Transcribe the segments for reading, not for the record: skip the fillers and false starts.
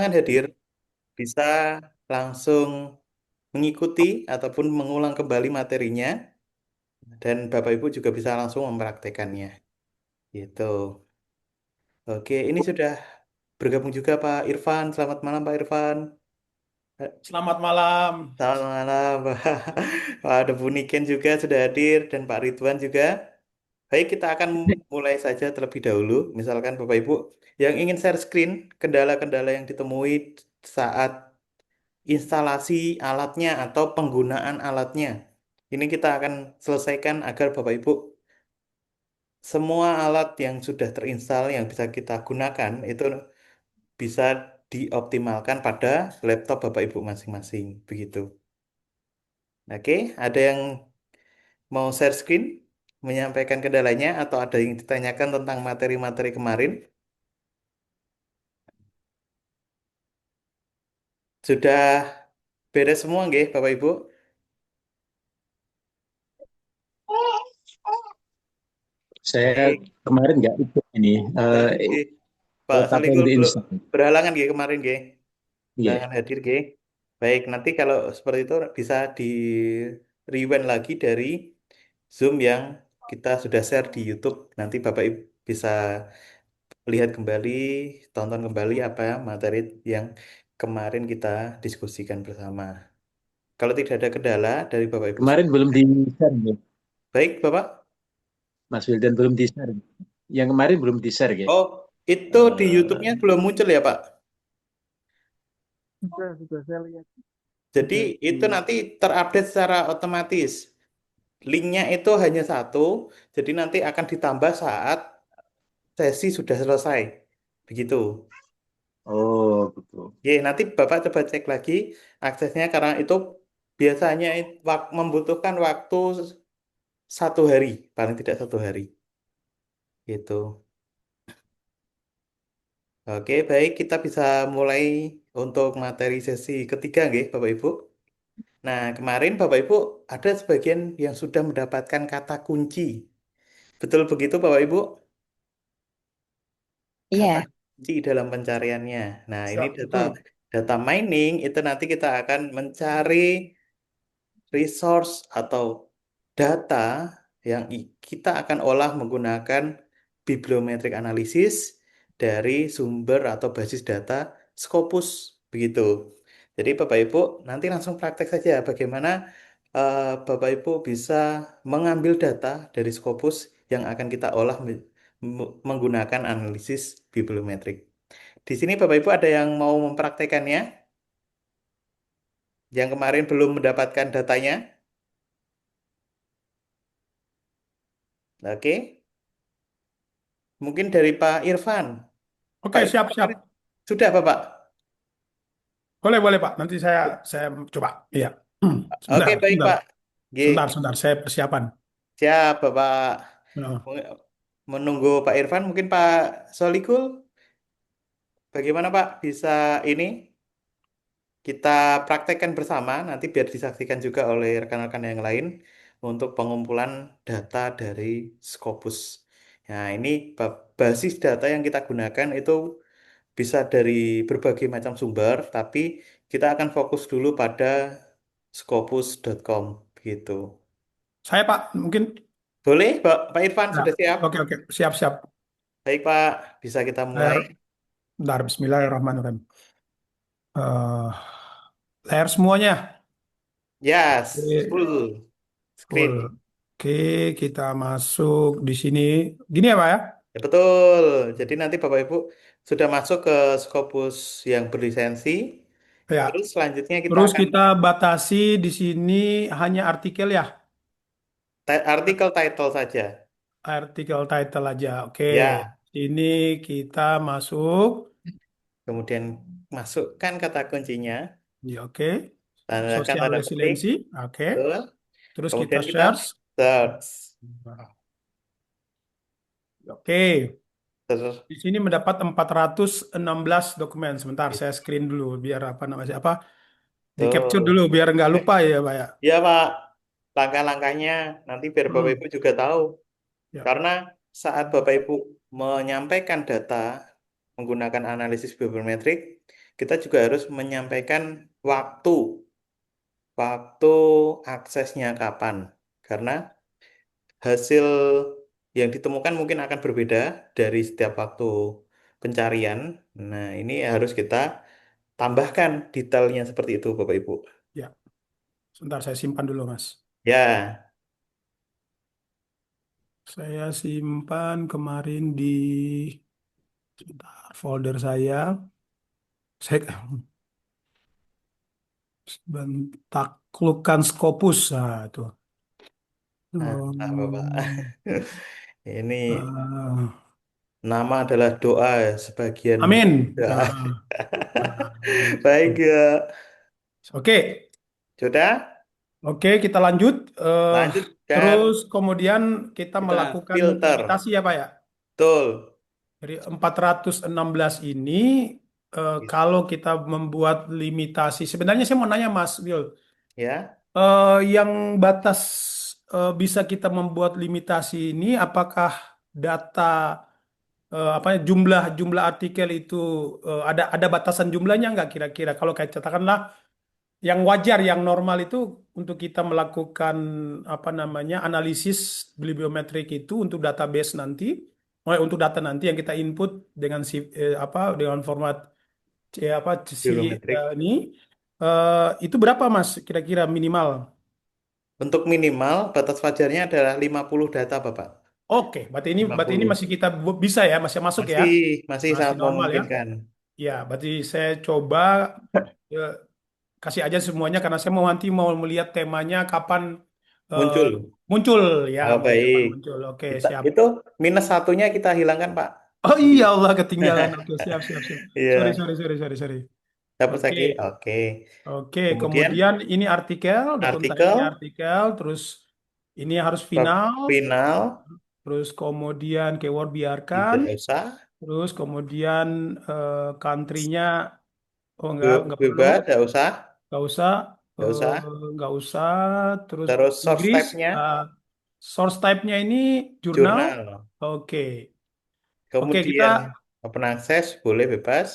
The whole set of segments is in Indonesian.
silakan hadir, bisa langsung mengikuti ataupun mengulang kembali materinya, dan Bapak Ibu juga bisa langsung mempraktekannya. Gitu. Oke, ini sudah bergabung juga Pak Irfan. Selamat malam Pak Irfan. Selamat malam. Selamat malam. Pak ada Bu Niken juga sudah hadir dan Pak Ridwan juga. Baik, kita akan mulai saja terlebih dahulu. Misalkan Bapak Ibu yang ingin share screen, kendala-kendala yang ditemui saat instalasi alatnya atau penggunaan alatnya. Ini kita akan selesaikan agar Bapak Ibu semua alat yang sudah terinstall yang bisa kita gunakan itu bisa dioptimalkan pada laptop Bapak Ibu masing-masing. Begitu. Oke, ada yang mau share screen, menyampaikan kendalanya atau ada yang ditanyakan tentang materi-materi kemarin? Sudah beres semua nggih, Bapak Ibu? Saya Baik. kemarin nggak ikut ini. Oke. Pak Apa yang Solikul diinstal? berhalangan nggih kemarin nggih. Iya. Berhalangan hadir nggih. Baik, nanti kalau seperti itu bisa di rewind lagi dari Zoom yang kita sudah share di YouTube. Nanti Bapak Ibu bisa lihat kembali, tonton kembali apa materi yang kemarin kita diskusikan bersama. Kalau tidak ada kendala dari Bapak Ibu Kemarin belum semuanya. di-share, ya. Baik, Bapak. Mas Wildan belum di-share. Yang kemarin belum di-share, ya. Oh, itu di Eh, YouTube-nya belum muncul ya, Pak? sudah saya lihat. Jadi Sudah itu di... nanti terupdate secara otomatis. Linknya itu hanya satu, jadi nanti akan ditambah saat sesi sudah selesai. Begitu. Oh, betul. Ya, nanti Bapak coba cek lagi aksesnya karena itu biasanya membutuhkan waktu 1 hari, paling tidak 1 hari. Gitu. Oke, baik kita bisa mulai untuk materi sesi ketiga, nggih, Bapak Ibu. Nah, kemarin Bapak Ibu ada sebagian yang sudah mendapatkan kata kunci. Betul begitu, Bapak Ibu? Kata Iya, kunci dalam pencariannya. Nah, ini Siap, data betul. data mining itu nanti kita akan mencari resource atau data yang kita akan olah menggunakan bibliometric analysis dari sumber atau basis data Scopus begitu. Jadi Bapak Ibu nanti langsung praktek saja bagaimana Bapak Ibu bisa mengambil data dari Scopus yang akan kita olah menggunakan analisis bibliometrik. Di sini Bapak Ibu ada yang mau mempraktekannya, yang kemarin belum mendapatkan datanya. Oke. Mungkin dari Pak Irfan. Pak Oke, Irfan siap, kemarin siap. sudah Bapak? Boleh, boleh, Pak. Nanti saya coba. Iya. Oke, Sebentar, baik sebentar. Pak. G, Sebentar, sebentar. Saya persiapan. siap Bapak. Oh. Menunggu Pak Irfan, mungkin Pak Solikul, bagaimana Pak? Bisa ini kita praktekkan bersama, nanti biar disaksikan juga oleh rekan-rekan yang lain untuk pengumpulan data dari Scopus. Nah, ini basis data yang kita gunakan itu bisa dari berbagai macam sumber, tapi kita akan fokus dulu pada scopus.com gitu. Saya, Pak, mungkin... Boleh, Pak Irfan Ya. sudah siap? Oke, oke. Siap, siap. Baik, Pak. Bisa kita mulai. Layar, bentar. Bismillahirrahmanirrahim. Eh, layar semuanya. Yes, Oke, full full. screen. Oke, kita masuk di sini. Gini ya, Pak ya? Ya, betul. Jadi nanti Bapak Ibu sudah masuk ke Scopus yang berlisensi. Ya. Terus selanjutnya kita Terus akan kita batasi di sini hanya artikel ya. artikel title saja. Artikel title aja. Oke. Ya, Ini kita masuk. kemudian masukkan kata kuncinya, Ya, oke. tanda Social tanda petik. resiliency. Oke. Betul. Terus kita Kemudian kita search. search. Oke. Terus Di sini mendapat 416 dokumen. Sebentar, saya screen dulu biar apa namanya apa di capture betul. dulu biar nggak lupa ya, Pak ya. Ya, Pak. Langkah-langkahnya nanti biar Bapak Hmm. Ibu juga tahu. Ya. Karena saat Bapak Ibu menyampaikan data menggunakan analisis bibliometrik, kita juga harus menyampaikan waktu, waktu aksesnya kapan. Karena hasil yang ditemukan mungkin akan berbeda dari setiap waktu pencarian. Nah, ini harus kita tambahkan detailnya seperti itu, Bapak Ibu. Ya, sebentar saya simpan dulu, Mas. Ya, Saya simpan kemarin di sebentar, folder saya. Saya taklukkan Scopus. Nah, itu. nah, nah, Bapak. Hmm, Ini eh, nama adalah doa sebagian amin. doa. Baik Oke, ya. oke, Sudah? oke, kita lanjut. Terus Lanjutkan kemudian kita kita melakukan filter. limitasi ya, Pak ya. Betul. Dari 416 ini, kalau kita membuat limitasi, sebenarnya saya mau nanya Mas Will, Ya, yang batas bisa kita membuat limitasi ini, apakah data apa jumlah jumlah artikel itu ada batasan jumlahnya nggak kira-kira? Kalau kayak katakanlah yang wajar, yang normal itu untuk kita melakukan apa namanya analisis bibliometrik itu untuk database nanti, untuk data nanti yang kita input dengan apa dengan format apa bibliometrik. ini itu berapa Mas kira-kira minimal? Untuk minimal batas wajarnya adalah 50 data, Bapak. Oke, berarti ini 50. masih kita bisa ya, masih masuk ya, Masih masih masih sangat normal ya. memungkinkan. Ya, berarti saya coba eh, kasih aja semuanya karena saya mau nanti mau melihat temanya kapan eh, Muncul. muncul ya, Oh, mau kapan baik. muncul. Oke, Kita siap. itu minus satunya kita hilangkan, Pak. Oh Jadi iya Allah ketinggalan. Oke, siap siap siap. Sorry iya, sorry sorry sorry sorry. dapat Oke. lagi. Oke. Oke, Kemudian kemudian ini artikel, dokum ini artikel artikel, terus ini harus bab final, final terus kemudian keyword biarkan, tidak usah. terus kemudian country-nya, oh enggak perlu, Bebas tidak usah. nggak usah, Tidak eh, usah. nggak usah, terus Terus source Inggris, type-nya eh, source type-nya ini jurnal, jurnal. oke, oke kita Kemudian open access boleh bebas.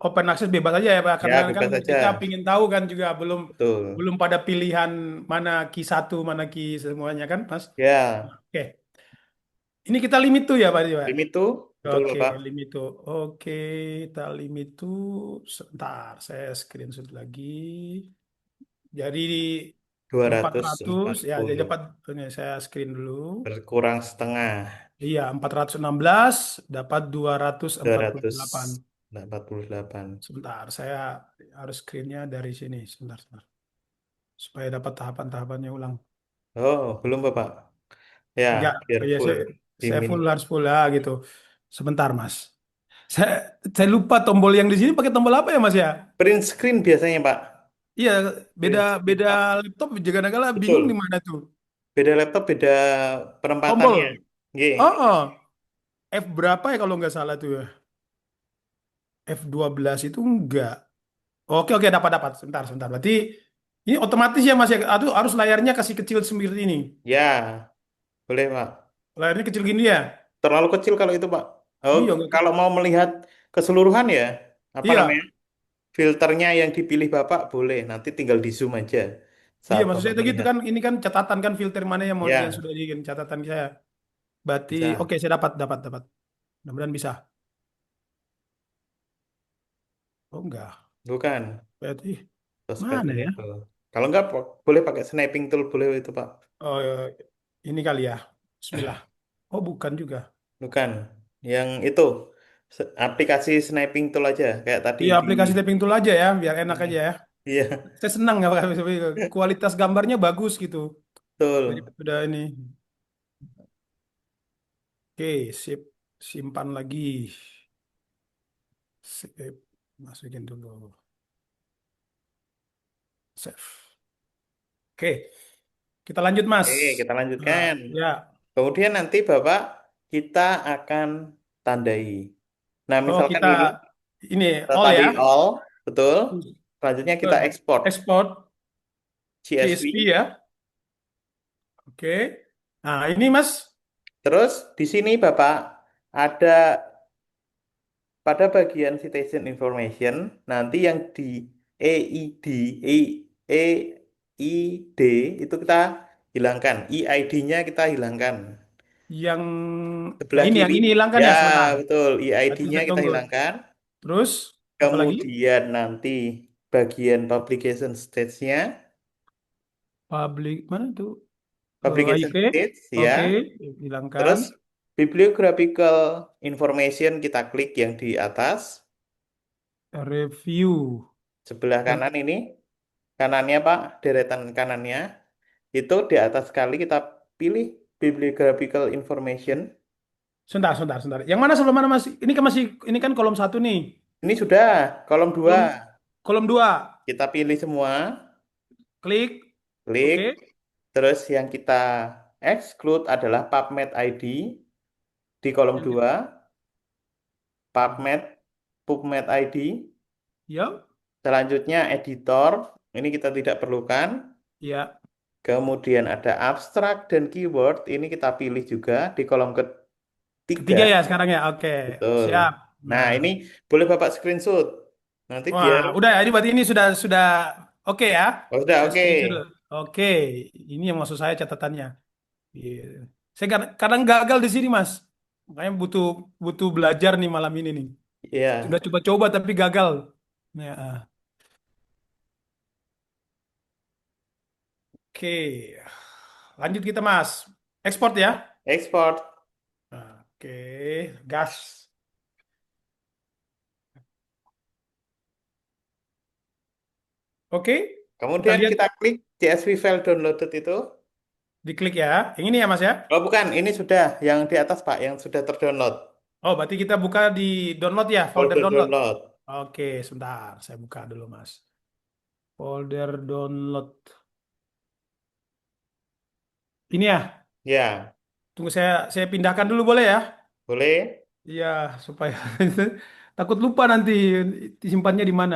open access bebas aja ya Pak, Ya, karena kan bebas kita saja. pingin tahu kan juga belum Betul. belum pada pilihan mana key satu, mana key semuanya kan, Mas. Ya, Oke, ini kita limit tuh ya Pak. Pak? limit itu betul, Oke, Bapak. limit tuh. Oke, kita limit tuh. Sebentar, saya screenshot lagi. Jadi Dua ratus 400 empat ya, jadi puluh dapat ini saya screen dulu. berkurang setengah. Iya, 416 dapat dua ratus Dua empat puluh ratus delapan. empat puluh delapan. Sebentar, saya harus screennya dari sini. Sebentar, sebentar. Supaya dapat tahapan-tahapannya ulang. Oh, belum, Bapak. Ya, Enggak, biar iya full. saya Dimin. full harus full ya gitu. Sebentar, Mas. Saya saya lupa tombol yang di sini pakai tombol apa ya, Mas ya? Print screen biasanya, Pak. Iya, beda Print screen. beda Oh, laptop juga kadang bingung di betul. mana tuh. Beda laptop, beda penempatannya. Tombol. G. Oh, oh. F berapa ya kalau nggak salah tuh ya? F12 itu enggak. Oke, oke, dapat dapat. Sebentar, sebentar. Berarti ini otomatis ya, Mas ya? Aduh, harus layarnya kasih kecil seperti ini. Ya, boleh, Pak. Layarnya kecil gini ya? Terlalu kecil kalau itu, Pak. Oh, Iya, nggak kalau mau melihat keseluruhan ya, apa namanya? Iya, Filternya yang dipilih Bapak boleh. Nanti tinggal di zoom aja iya. saat Maksud Bapak saya itu gitu melihat. kan. Ini kan catatan kan filter mana yang mau yang Ya, sudah di catatan saya. Berarti bisa. oke, saya dapat dapat dapat. Mudah-mudahan bisa. Oh enggak. Bukan. Berarti Suspend mana ya? enable. Kalau enggak, boleh pakai sniping tool, boleh itu, Pak. Oh, ini kali ya. Bismillah. Oh, bukan juga. Bukan. Yang itu, aplikasi sniping tool aja. Kayak tadi Iya, di... aplikasi typing tool aja ya, biar enak Iya. aja ya. Iya, Saya senang ya, Pak. Kualitas gambarnya bagus gitu. Jadi betul. udah ini. Oke, sip. Simpan lagi. Sip. Masukin dulu. Save. Oke, kita lanjut, Mas. Oke, kita Nah, lanjutkan. ya. Kemudian nanti Bapak, kita akan tandai. Nah, Oh, misalkan kita ini, ini kita all ya. tandai all, betul. Selanjutnya kita ekspor. Export CSV CSV. ya. Oke. Nah, ini Mas. Terus di sini Bapak ada pada bagian citation information nanti yang di EID, E, EID itu kita hilangkan, EID-nya kita hilangkan. Yang Sebelah yang kiri, ini hilangkan ya ya sebentar. betul, Berarti EID-nya saya kita tunggu. hilangkan. Terus apa lagi? Kemudian nanti bagian publication stage-nya, Public mana itu? publication Oke, stage oke, ya. hilangkan. Terus bibliographical information kita klik yang di atas, Review. sebelah kanan ini, kanannya Pak, deretan kanannya. Itu di atas sekali kita pilih bibliographical information. Sebentar, sebentar, sebentar. Yang mana sebelum mana Mas? Ini kan masih ini kan kolom satu nih. Ini sudah kolom 2. Kolom kolom dua. Kita pilih semua, Klik. klik. Oke. Terus yang kita exclude adalah PubMed ID di kolom Yang 2. PubMed, PubMed ID. ya, Selanjutnya editor, ini kita tidak perlukan. ya. Kemudian ada abstrak dan keyword, ini kita pilih juga di kolom ketiga. Ketiga ya sekarang ya. Oke. Betul. Siap. Nah, Nah, ini boleh Bapak screenshot. Nanti wah, biar, udah ya. Ini berarti ini sudah oke ya. oh sudah Saya oke. screenshot dulu. Oke, ini yang maksud saya catatannya. Iya. Saya kadang gagal di sini, Mas. Makanya butuh butuh belajar nih malam ini nih. Sudah Ya, coba-coba tapi gagal. Ya, oke. Lanjut kita, Mas. Ekspor ya. ekspor. Oke, gas. Oke, kita Kemudian lihat kita klik CSV file downloaded itu. diklik ya. Yang ini ya, Mas ya. Oh bukan, ini sudah yang di atas Pak, yang sudah terdownload. Oh, berarti kita buka di download ya, folder Folder download. download. Oke, sebentar. Saya buka dulu, Mas. Folder download. Ini ya. Ya, Tunggu saya pindahkan dulu boleh ya? boleh. Iya, supaya takut lupa nanti disimpannya di mana.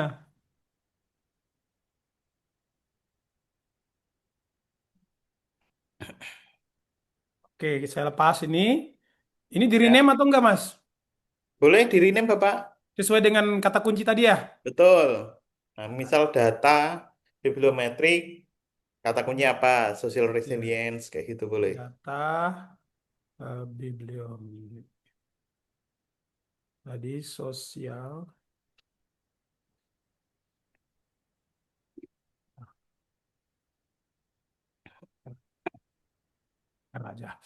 Oke, saya lepas ini. Ini di Ya, rename atau enggak, Mas? boleh di rename Bapak. Sesuai dengan kata kunci tadi ya? Betul. Nah, misal data, bibliometrik, kata kunci apa? Social Iya. resilience, kayak gitu boleh. Data bibliom tadi sosial aja.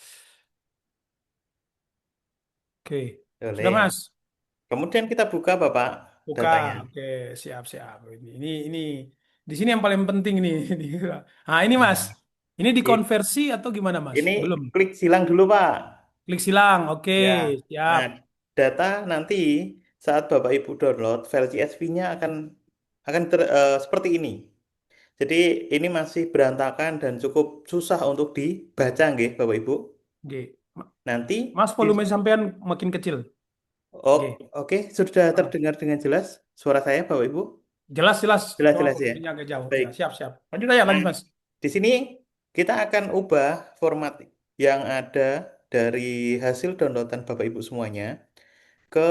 Oke, sudah Boleh. Mas. Kemudian kita buka Bapak Buka. datanya. Oke, siap-siap. Ini di sini yang paling penting nih. Nah, ini Mas. Nah, Ini i- dikonversi atau gimana, Mas? ini Belum. klik silang dulu Pak. Klik silang. Oke, Ya. siap. Nah, data nanti saat Bapak Ibu download file CSV-nya akan seperti ini. Jadi ini masih berantakan dan cukup susah untuk dibaca nggih Bapak Ibu. Oke. Nanti Mas, di volume sampean makin kecil. Oh, Oke. oke, sudah Ah, terdengar dengan jelas suara saya Bapak Ibu? jelas-jelas. Cuma Jelas-jelas ya. volumenya agak jauh. Ya, Baik. siap-siap. Lanjut aja, Nah, lanjut, Mas. di sini kita akan ubah format yang ada dari hasil downloadan Bapak Ibu semuanya ke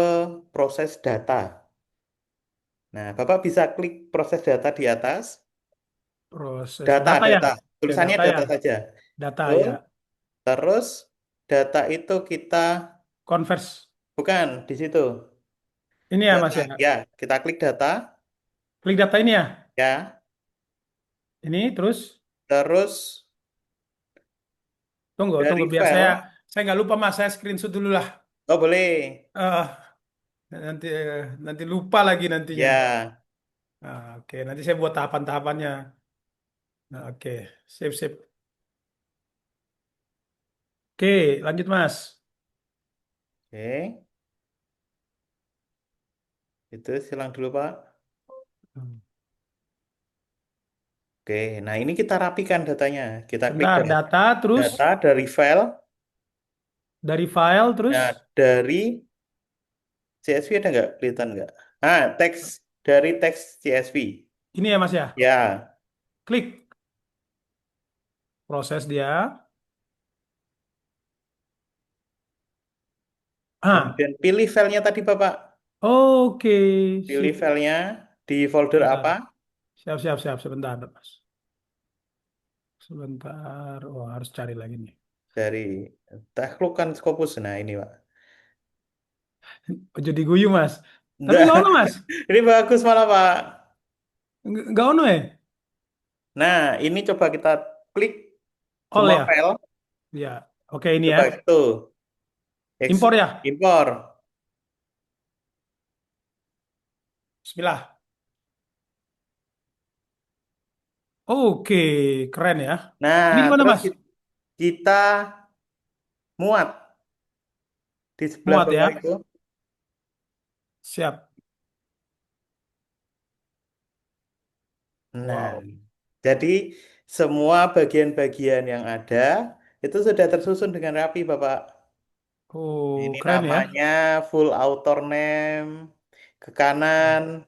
proses data. Nah, Bapak bisa klik proses data di atas. Proses Data, data ya. data. Oke, Tulisannya data ya. data saja. Data Betul. ya. Terus data itu kita Converse. bukan di situ. Ini ya, Mas Data. ya. Ya, kita klik data Klik data ini ya. ya. Ini terus Terus tunggu, tunggu dari biar saya file. nggak lupa Mas. Saya screenshot dulu lah. Oh, boleh. Nanti nanti lupa lagi nantinya. Ya. Oke, nanti saya buat tahapan-tahapannya. Nah, oke, sip sip. Oke, lanjut Mas. Oke. Itu silang dulu, Pak. Hmm. Oke. Nah, ini kita rapikan datanya. Kita klik Sebentar, data terus data dari file. dari file terus Nah, dari CSV ada nggak? Kelihatan nggak? Ah, teks dari teks CSV. ini ya Mas ya. Ya. Klik proses dia. Ah, Kemudian pilih filenya tadi, Bapak. Oke, Pilih sip. filenya di folder Bentar. apa? Siap, siap, siap. Sebentar, Mas. Sebentar. Oh, harus cari lagi nih. Dari Taklukkan Scopus. Nah, ini, Pak. Oh, jadi guyu, Mas. Tapi Nggak. nggak ono, Mas. Ini bagus malah, Pak. Nggak ono ya? Nah, ini coba kita klik All semua ya? file. Ya. Oke, ini Coba ya. itu. Impor ya? Impor. Bismillah. Oke, keren ya. Nah, Ini di mana, terus Mas? kita muat di sebelah Muat bawah ya. itu. Siap. Nah, Wow. jadi semua bagian-bagian yang ada itu sudah tersusun dengan rapi, Bapak. Oh, Ini keren ya. namanya full author name. Ke kanan,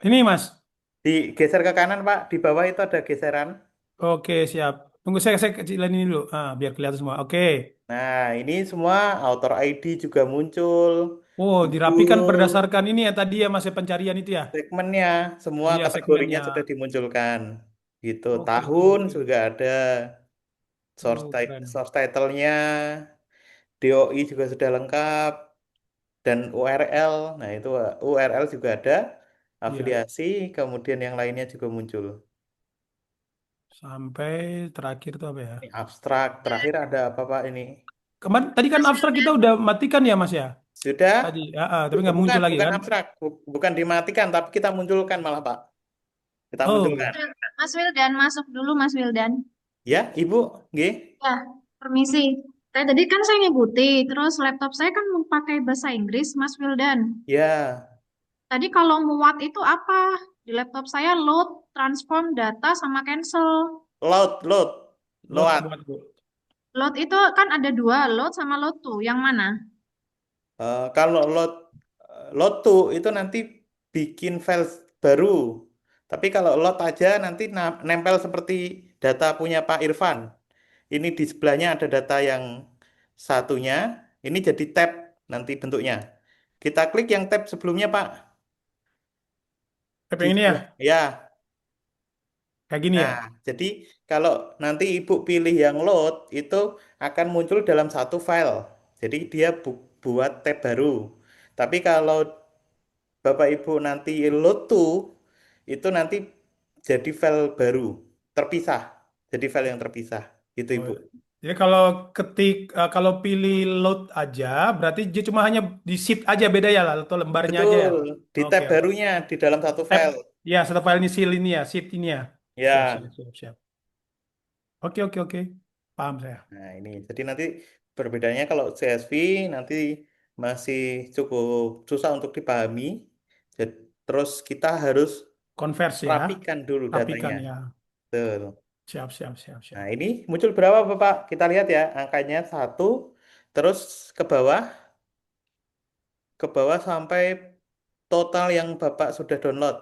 Ini, Mas. digeser ke kanan, Pak. Di bawah itu ada geseran. Oke, siap. Tunggu saya kecilan ini dulu. Ah, biar kelihatan semua. Oke. Nah, ini semua author ID juga muncul. Oh, dirapikan Judul, berdasarkan ini ya tadi ya Mas ya, pencarian itu ya. segmennya, semua Iya, kategorinya segmennya. sudah dimunculkan. Gitu. Oke, oke, Tahun oke. juga ada, Oh, keren. source title-nya, DOI juga sudah lengkap, dan URL. Nah, itu URL juga ada, Iya. afiliasi, kemudian yang lainnya juga muncul. Sampai terakhir tuh apa ya? Ini abstrak. Terakhir ada apa, Pak, ini? Kemarin tadi kan abstrak kita udah matikan ya Mas ya. Sudah? Tadi, tapi nggak Bukan, muncul lagi bukan kan? abstrak, bukan dimatikan, tapi kita munculkan malah, Pak. Kita Oh, munculkan. Mas Wildan, masuk dulu Mas Wildan. Ya, Ibu, G. Ya, permisi. Tadi kan saya ngebuti, terus laptop saya kan pakai bahasa Inggris, Mas Wildan. Ya, Tadi kalau muat itu apa? Di laptop saya load, transform data, sama cancel. load. buat Bu. Load itu kan ada dua, load sama load to. Yang mana? Kalau load to itu nanti bikin file baru. Tapi kalau load aja nanti nempel seperti data punya Pak Irfan. Ini di sebelahnya ada data yang satunya. Ini jadi tab nanti bentuknya. Kita klik yang tab sebelumnya, Pak. Kayak Di yang ini ya? sebelah. Ya. Kayak gini ya? Nah, jadi kalau nanti Ibu pilih yang load, itu akan muncul dalam satu file. Jadi dia buat tab baru. Tapi kalau Bapak Ibu nanti load to, itu nanti jadi file baru, terpisah. Jadi file yang terpisah. Itu Oh, Ibu. ya. Jadi kalau pilih load aja, berarti dia cuma hanya di sheet aja beda ya lah, atau lembarnya aja ya. Betul, di tab Oke, oke. barunya di dalam satu Tab, file. ya satu file ini seal ini ya, sheet ini ya. Siap, siap, Ya. siap, siap. Oke, oke, oke. Paham saya. Nah, ini. Jadi nanti perbedaannya kalau CSV nanti masih cukup susah untuk dipahami. Terus kita harus Konversi ya, rapikan dulu datanya. rapikan ya. Betul. Siap, siap, siap, Nah, siap. ini muncul berapa, Bapak? Kita lihat ya, angkanya satu, terus ke bawah sampai total yang Bapak sudah download.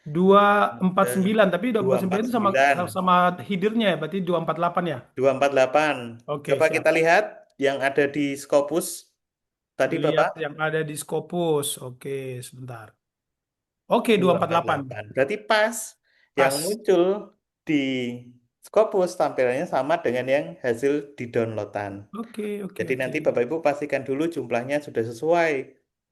Dua empat Ada sembilan, tapi dua sembilan itu sama 249, sama headernya ya, berarti 248 ya. 248. Oke, Coba kita siap. lihat yang ada di Scopus tadi, Lihat Bapak. yang ada di Scopus. Oke, sebentar. Oke, dua dua ratus empat empat puluh delapan. delapan. Berarti pas yang Pas. muncul di Scopus tampilannya sama dengan yang hasil di downloadan. Oke, oke, Jadi oke. nanti Bapak Ibu pastikan dulu jumlahnya sudah sesuai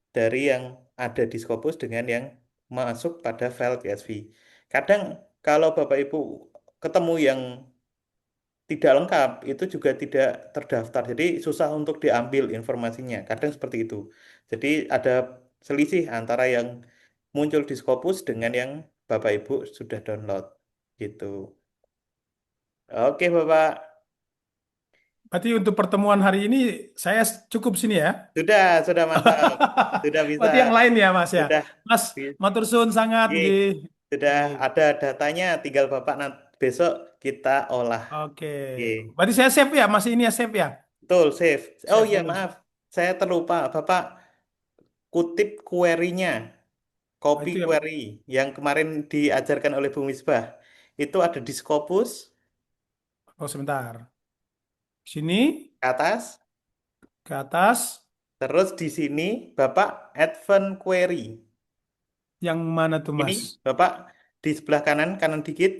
dari yang ada di Scopus dengan yang masuk pada file CSV. Kadang kalau Bapak Ibu ketemu yang tidak lengkap, itu juga tidak terdaftar. Jadi susah untuk diambil informasinya. Kadang seperti itu. Jadi ada selisih antara yang muncul di Scopus dengan yang Bapak Ibu sudah download. Gitu. Oke, Bapak. Berarti untuk pertemuan hari ini saya cukup sini ya. Sudah mantap. Sudah bisa. Berarti yang lain ya, Mas ya. Sudah. Mas, matur suwun sangat Oke. nggih. Sudah Nggih. ada datanya, tinggal Bapak nanti besok kita olah. Oke. Oke. Berarti saya save ya, masih ini ya save ya. Betul, save. Oh Save iya, dulu. maaf. Saya terlupa. Bapak kutip query-nya. Oh, Copy itu yang query yang kemarin diajarkan oleh Bu Misbah. Itu ada di Scopus oh sebentar. Sini ke atas, ke atas. Terus di sini Bapak advance query. Yang mana tuh Ini Mas? Bapak di sebelah kanan, kanan dikit,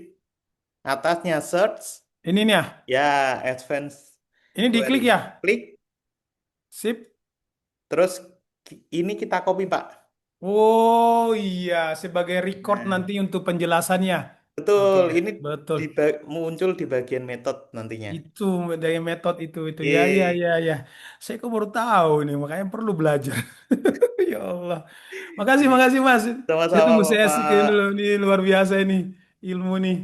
atasnya search, Ini nih ya. ya advance Ini query. diklik ya. Klik, Sip. terus ini kita copy Pak. Oh iya, sebagai record Nah, nanti untuk penjelasannya. Oke, betul, ini betul. muncul di bagian metode nantinya. Itu dari metode itu ya ya Oke, ya ya. Saya kok baru tahu nih, makanya perlu belajar. Ya Allah. Makasih, ini makasih Mas. Saya sama-sama tunggu saya screen dulu. Bapak. Ini luar biasa ini ilmu nih.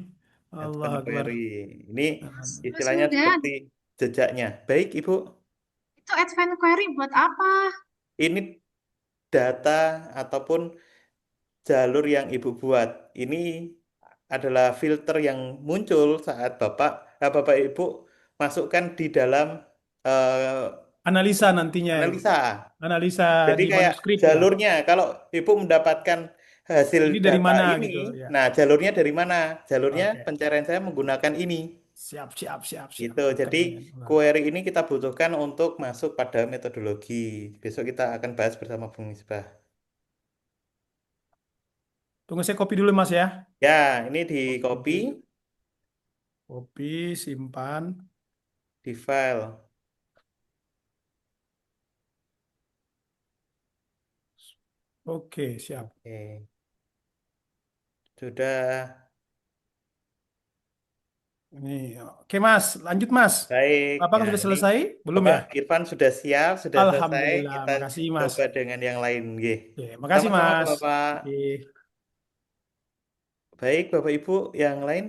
Allah Advent Akbar. query. Ini Mas istilahnya Wildan, seperti jejaknya. Baik, Ibu. itu advance query buat apa? Ini data ataupun jalur yang Ibu buat. Ini adalah filter yang muncul saat Bapak Ibu masukkan di dalam eh, Analisa nantinya. analisa. Analisa Jadi di kayak manuskrip ya. jalurnya, kalau Ibu mendapatkan hasil Ini dari data mana ini, gitu ya. nah jalurnya dari mana? Jalurnya Oke. pencarian saya menggunakan ini. Siap, siap, siap, siap. Gitu. Jadi Keren. Wah. query ini kita butuhkan untuk masuk pada metodologi. Besok kita akan bahas bersama Bung Misbah. Tunggu saya copy dulu Mas ya. Ya, ini di Copy copy, dulu. Copy, simpan. di file. Oke, siap. Oke, sudah. Ini, oke Mas, lanjut Mas. Baik. Bapak Ya, sudah ini selesai? Belum ya? Bapak Irfan sudah siap, sudah selesai. Alhamdulillah, Kita makasih Mas. coba dengan yang lain, nggih. Oke, makasih Sama-sama, Mas. Bapak. Oke. Baik, Bapak Ibu yang lain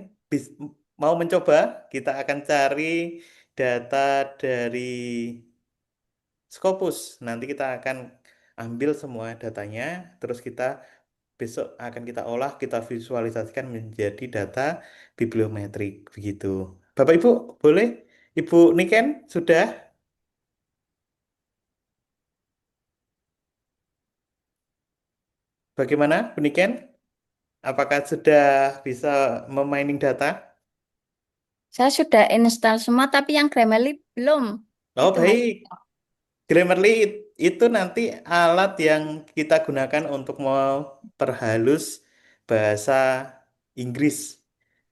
mau mencoba, kita akan cari data dari Scopus. Nanti kita akan ambil semua datanya, terus kita besok akan kita olah, kita visualisasikan menjadi data bibliometrik begitu. Bapak Ibu, boleh? Ibu Niken sudah? Bagaimana, Bu Niken? Apakah sudah bisa memining data? Saya sudah install semua, tapi yang Grammarly belum. Oh, Itu Mas. baik. Grammarly itu nanti alat yang kita gunakan untuk memperhalus bahasa Inggris.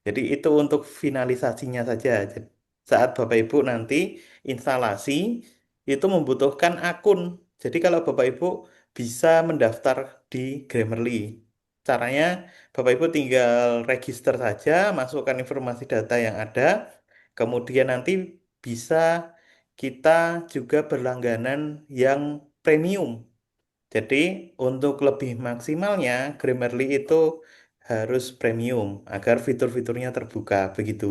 Jadi itu untuk finalisasinya saja. Saat Bapak Ibu nanti instalasi itu membutuhkan akun. Jadi kalau Bapak Ibu bisa mendaftar di Grammarly. Caranya Bapak Ibu tinggal register saja, masukkan informasi data yang ada, kemudian nanti bisa kita juga berlangganan yang premium. Jadi untuk lebih maksimalnya Grammarly itu harus premium agar fitur-fiturnya terbuka begitu.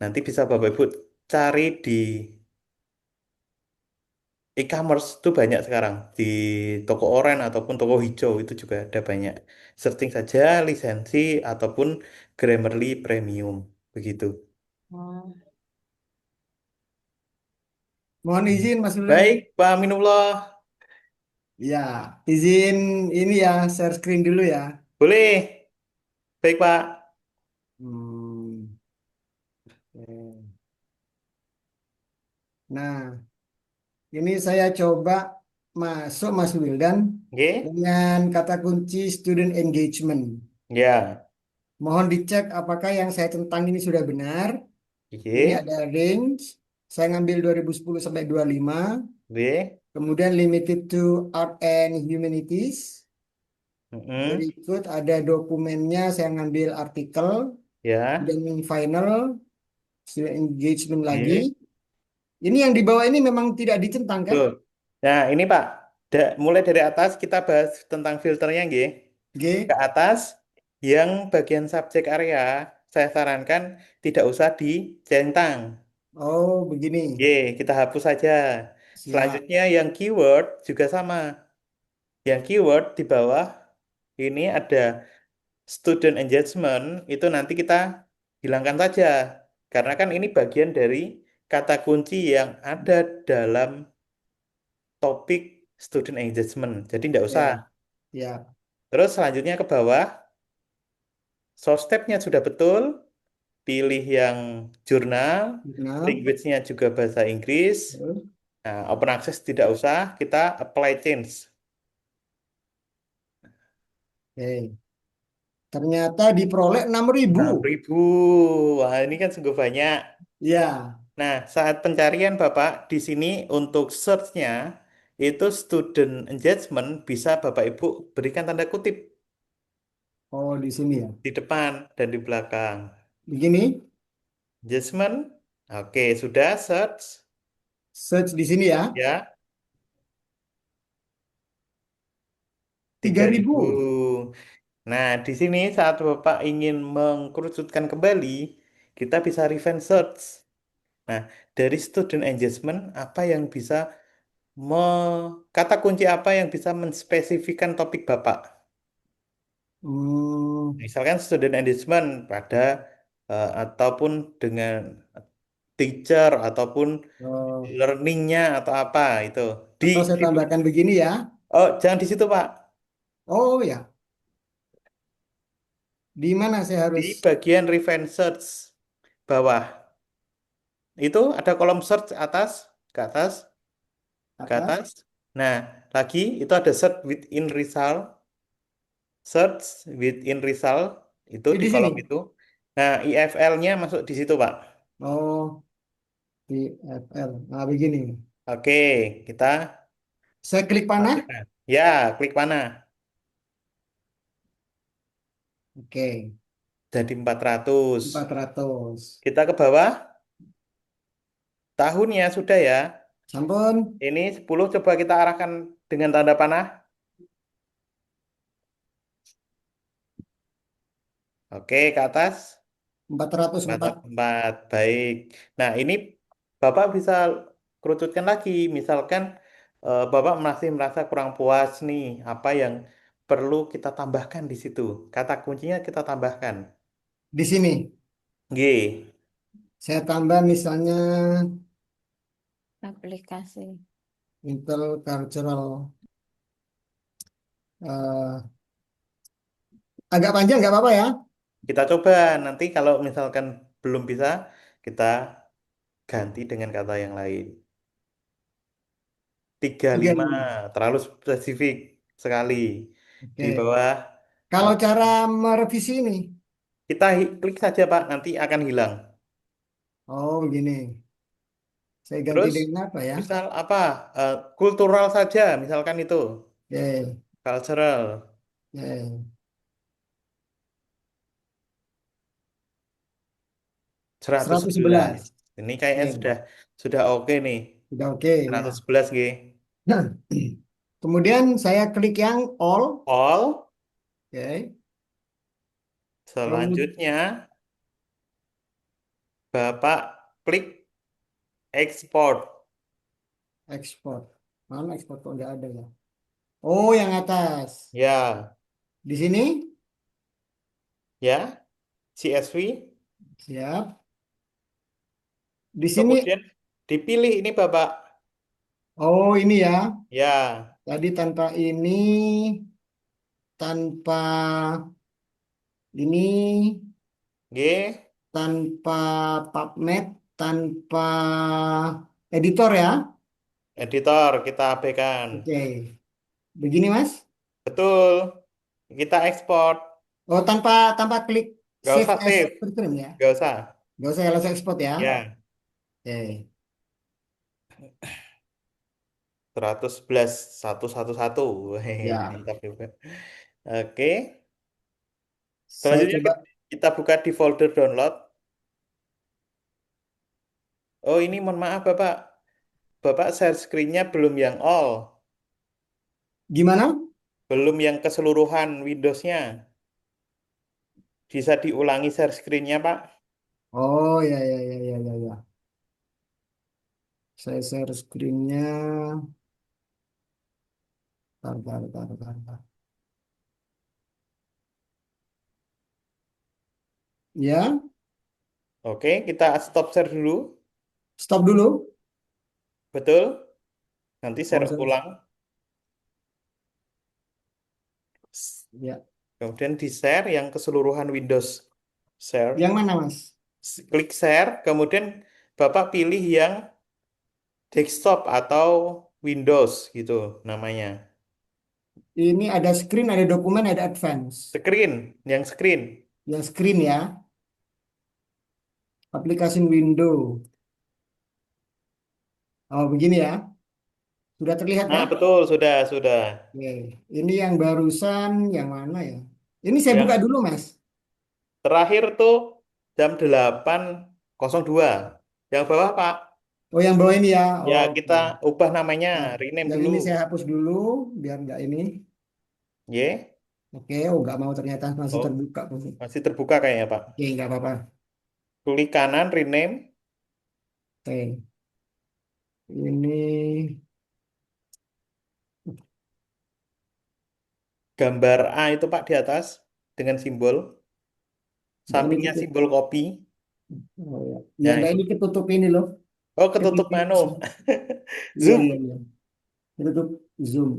Nanti bisa Bapak Ibu cari di e-commerce itu banyak sekarang di toko oranye ataupun toko hijau itu juga ada banyak. Searching saja lisensi ataupun Grammarly premium begitu. Oh. Mohon izin Mas Wildan. Baik, Pak Aminullah, Ya, izin ini ya, share screen dulu ya. boleh. Baik, Pak. Hmm. Oke. Nah, ini saya coba masuk Mas Wildan Oke. dengan kata kunci student engagement. Ya. Mohon dicek apakah yang saya tentang ini sudah benar. Ini Oke. ada range. Saya ngambil 2010 sampai 25. Oke. Kemudian limited to art and humanities. Mm-mm. Berikut ada dokumennya, saya ngambil artikel. Ya. Dan yang final, student engagement lagi. Oke. Ini yang di bawah ini memang tidak dicentang kan? Tuh. Nah, ini Pak, mulai dari atas kita bahas tentang filternya, nggih. Ke G. atas, yang bagian subjek area, saya sarankan tidak usah dicentang. Oh, begini. Oke, kita hapus saja. Siap. Selanjutnya yang keyword juga sama. Yang keyword di bawah ini ada student engagement, itu nanti kita hilangkan saja. Karena kan ini bagian dari kata kunci yang ada dalam topik student engagement. Jadi tidak usah. Ya, ya. Terus selanjutnya ke bawah, source tab-nya sudah betul, pilih yang jurnal, Nah, language-nya juga bahasa Inggris, Nah, open access tidak usah, kita apply change. Oke. Ternyata diperoleh 6.000. 6.000. Wah, ini kan sungguh banyak. Ya. Nah, saat pencarian Bapak di sini untuk search-nya itu student engagement bisa Bapak Ibu berikan tanda kutip Oh, di sini ya. di depan dan di belakang. Begini. Engagement, oke, sudah search Search di sini ya. ya 3.000. 3.000. Nah, di sini saat Bapak ingin mengkerucutkan kembali, kita bisa revenge search. Nah, dari student engagement, apa yang bisa kata kunci apa yang bisa menspesifikkan topik Bapak? Hmm, Misalkan student engagement pada ataupun dengan teacher ataupun oh, learningnya atau apa itu di, atau saya di tambahkan begini ya. oh jangan di situ Pak, Oh ya. Di mana saya di harus bagian revenge search bawah itu ada kolom search atas ke atas ke atas? atas. Nah, lagi itu ada search within result itu di Di kolom sini. itu. Nah, IFL-nya masuk di situ Pak. Oh, di FL. Nah, begini. Oke, kita Saya klik panah. masukkan. Ya, klik mana? Oke. Jadi 400. 400. Kita ke bawah, tahunnya sudah ya. Sampun. Ini 10 coba kita arahkan dengan tanda panah. Oke, ke atas. 404. 404. Baik. Nah, ini Bapak bisa kerucutkan lagi. Misalkan Bapak masih merasa kurang puas nih, apa yang perlu kita tambahkan di situ. Kata kuncinya kita tambahkan. Di sini. G. Saya tambah misalnya Aplikasi. Intel Cultural. eh, agak panjang nggak apa-apa ya. Kita coba nanti kalau misalkan belum bisa, kita ganti dengan kata yang lain. 35 35. terlalu spesifik sekali. Di Oke. bawah Kalau eh, cara merevisi ini. kita klik saja Pak, nanti akan hilang. Oh, begini. Saya ganti Terus dengan apa ya? misal apa? Kultural saja, misalkan itu. Oke. Cultural Oke. 111. 111. Ini kayaknya Oke. sudah oke nih. Sudah oke ya. 111 G. Nah, kemudian saya klik yang all. All. Oke. Kemudian Selanjutnya Bapak klik export. ekspor. Mana ekspor kok nggak ada ya? Oh, yang atas. Ya, Di sini. ya, CSV. Siap. Di sini. Kemudian dipilih ini Bapak. Oh, ini ya. Ya, Tadi tanpa ini, tanpa ini, G, tanpa PubMed, tanpa editor ya. editor kita abaikan. Oke. Begini, Mas. Betul. Kita ekspor. Oh, tanpa tanpa klik Gak save usah as save. preprint ya. Gak usah. Gak usah ya, langsung export ya. Ya, Oke. 111 111. Hehehe, Ya. mantap juga. Oke. Saya Selanjutnya coba kita buka di folder download. Oh, ini mohon maaf Bapak. Bapak share screen-nya belum yang all. gimana? Belum yang keseluruhan Windows-nya. Bisa diulangi share screen-nya, Pak. Oh, ya, ya, ya, ya, ya, ya. Saya share screen-nya. Tar, tar, tar, tar, tar. Ya, Oke, kita stop share dulu. stop dulu. Betul. Nanti Oh, share ulang. ya. Kemudian di-share yang keseluruhan Windows. Share. Yang mana, Mas? Klik share, kemudian Bapak pilih yang desktop atau Windows gitu namanya. Ini ada screen, ada dokumen, ada advance. Yang screen. Yang screen ya, aplikasi window. Oh, begini ya. Sudah terlihat Nah, kah? betul, sudah. Oke. Ini yang barusan, yang mana ya? Ini saya buka Yang dulu, Mas. terakhir tuh jam 8.02. Yang bawah, Pak. Oh, yang bawah ini ya. Ya, Oke. kita ubah namanya, Nah, rename yang dulu. ini saya hapus dulu, biar nggak ini. Y. Oke, oh nggak mau ternyata masih Oh, terbuka. masih terbuka kayaknya, Pak. Oke, nggak apa-apa. Klik kanan, rename. Oke, ini Gambar A itu, Pak, di atas. Dengan simbol. nggak ini Sampingnya tutup. simbol kopi. Oh, ya. Ya Ya, nggak itu. ini ketutup ini loh. Oh, ketutup Ketutup. manu. Iya, Zoom. iya, iya. Ketutup Zoom.